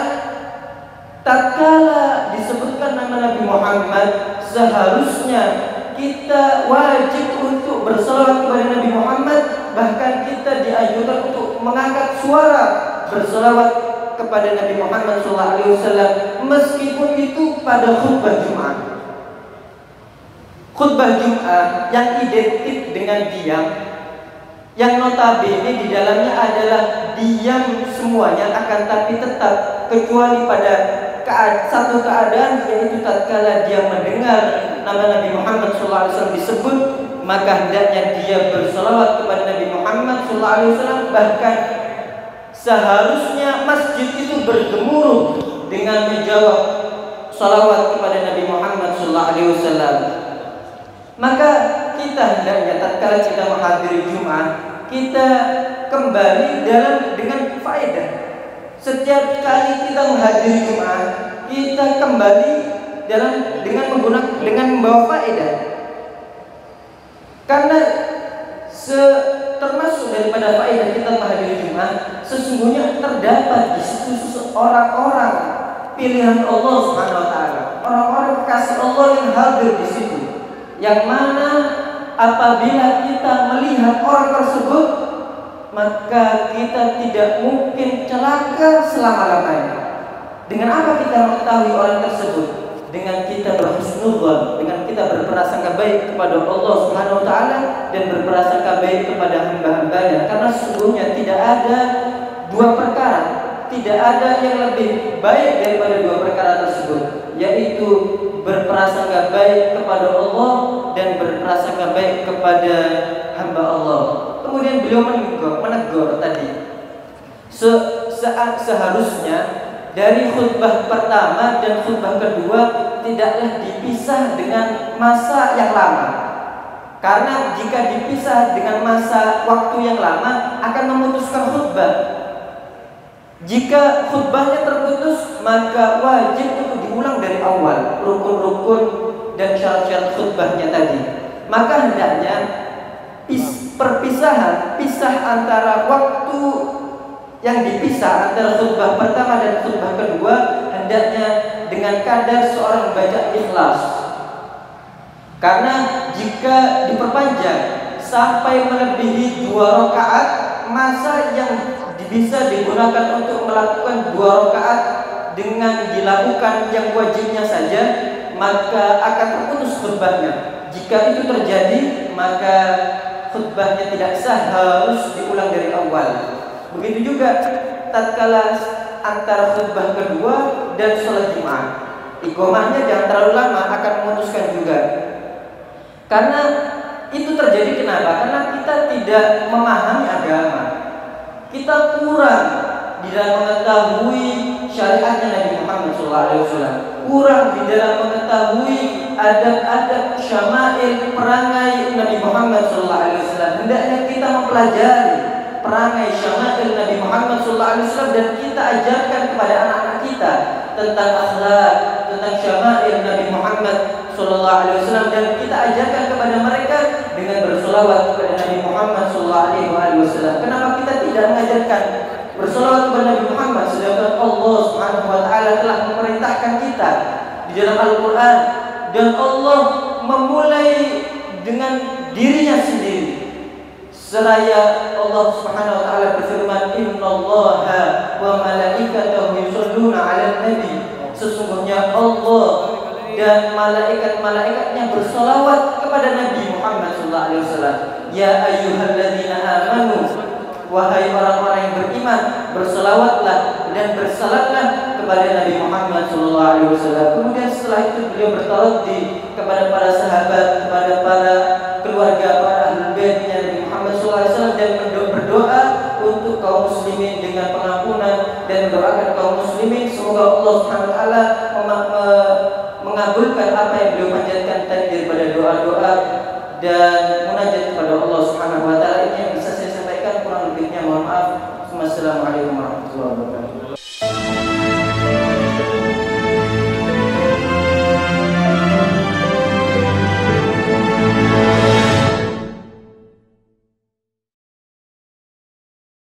tatkala disebutkan nama Nabi Muhammad, seharusnya kita wajib untuk bersolawat kepada Nabi Muhammad. Bahkan kita dianjurkan untuk mengangkat suara bersolawat kepada Nabi Muhammad SAW, meskipun itu pada khutbah Jumat. Khutbah Jumat yang identik dengan diam, yang notabene di dalamnya adalah diam semuanya, akan tapi tetap kecuali pada satu keadaan, yaitu tatkala dia mendengar nama Nabi Muhammad SAW disebut, maka hendaknya dia bersolawat kepada Nabi Muhammad SAW. Bahkan seharusnya masjid itu bergemuruh dengan menjawab salawat kepada Nabi Muhammad SAW. Maka kita hendaknya tatkala kita menghadiri Jumat, kita kembali dengan faedah. Setiap kali kita menghadiri Jumat, kita kembali dengan membawa faedah. Karena termasuk daripada faedah kita menghadiri Jumat, sesungguhnya terdapat di situ orang-orang pilihan Allah Subhanahu wa taala, orang-orang kekasih Allah yang hadir di situ. Yang mana apabila kita melihat orang tersebut, maka kita tidak mungkin celaka selama-lamanya. Dengan apa kita mengetahui orang tersebut? Dengan kita berhusnudzon, dengan kita berprasangka baik kepada Allah Subhanahu wa taala dan berprasangka baik kepada hamba-hambanya. Karena sesungguhnya tidak ada dua perkara, tidak ada yang lebih baik daripada dua perkara tersebut, yaitu berprasangka baik kepada Allah dan berprasangka baik kepada hamba Allah. Kemudian beliau menegur tadi, seharusnya dari khutbah pertama dan khutbah kedua tidaklah dipisah dengan masa yang lama. Karena jika dipisah dengan masa waktu yang lama akan memutuskan khutbah. Jika khutbahnya terputus, maka wajib untuk diulang dari awal rukun-rukun dan syarat-syarat khutbahnya tadi. Maka hendaknya pisah antara waktu yang dipisah antara khutbah pertama dan khutbah kedua hendaknya dengan kadar seorang membaca ikhlas. Karena jika diperpanjang sampai melebihi 2 rakaat, masa yang bisa digunakan untuk melakukan 2 rakaat dengan dilakukan yang wajibnya saja, maka akan terputus khutbahnya. Jika itu terjadi, maka khutbahnya tidak sah, harus diulang dari awal. Begitu juga tatkala antara khutbah kedua dan sholat Jumat, iqamahnya jangan terlalu lama, akan memutuskan juga. Karena itu terjadi kenapa? Karena kita tidak memahami agama, kita kurang di dalam mengetahui syariatnya Nabi Muhammad SAW, kurang di dalam mengetahui adab-adab syama'il perangai Nabi Muhammad SAW. Hendaknya kita mempelajari perangai syama'il Nabi Muhammad SAW dan kita ajarkan kepada anak-anak kita tentang akhlak, tentang syama'il Nabi Muhammad SAW, dan kita ajarkan kepada mereka dengan bersolawat kepada Nabi Muhammad SAW. Kenapa kita tidak mengajarkan bersolawat kepada Nabi Muhammad, sedangkan Allah Subhanahu wa taala telah memerintahkan kita di dalam Al-Qur'an, dan Allah memulai dengan dirinya sendiri. Seraya Allah Subhanahu wa taala berfirman, "Innallaha wa malaikatahu yusholluna 'alan nabi." Sesungguhnya Allah dan malaikat-malaikatnya bersolawat kepada Nabi Muhammad SAW. Ya ayyuhalladzina amanu, wahai orang-orang yang beriman, bersolawatlah dan bersalatlah kepada Nabi Muhammad SAW. Kemudian setelah itu beliau bertawaddi kepada para sahabat, kepada para keluarga, para ahlul baitnya Nabi Muhammad SAW, dan berdoa untuk kaum muslimin dengan pengampunan, dan mendoakan kaum muslimin semoga Allah Subhanahu wa taala mengabulkan apa yang beliau panjatkan tadi daripada doa-doa dan munajat kepada Allah Subhanahu wa taala. Ini yang bisa saya sampaikan, kurang lebihnya mohon maaf. Wassalamualaikum warahmatullahi wabarakatuh.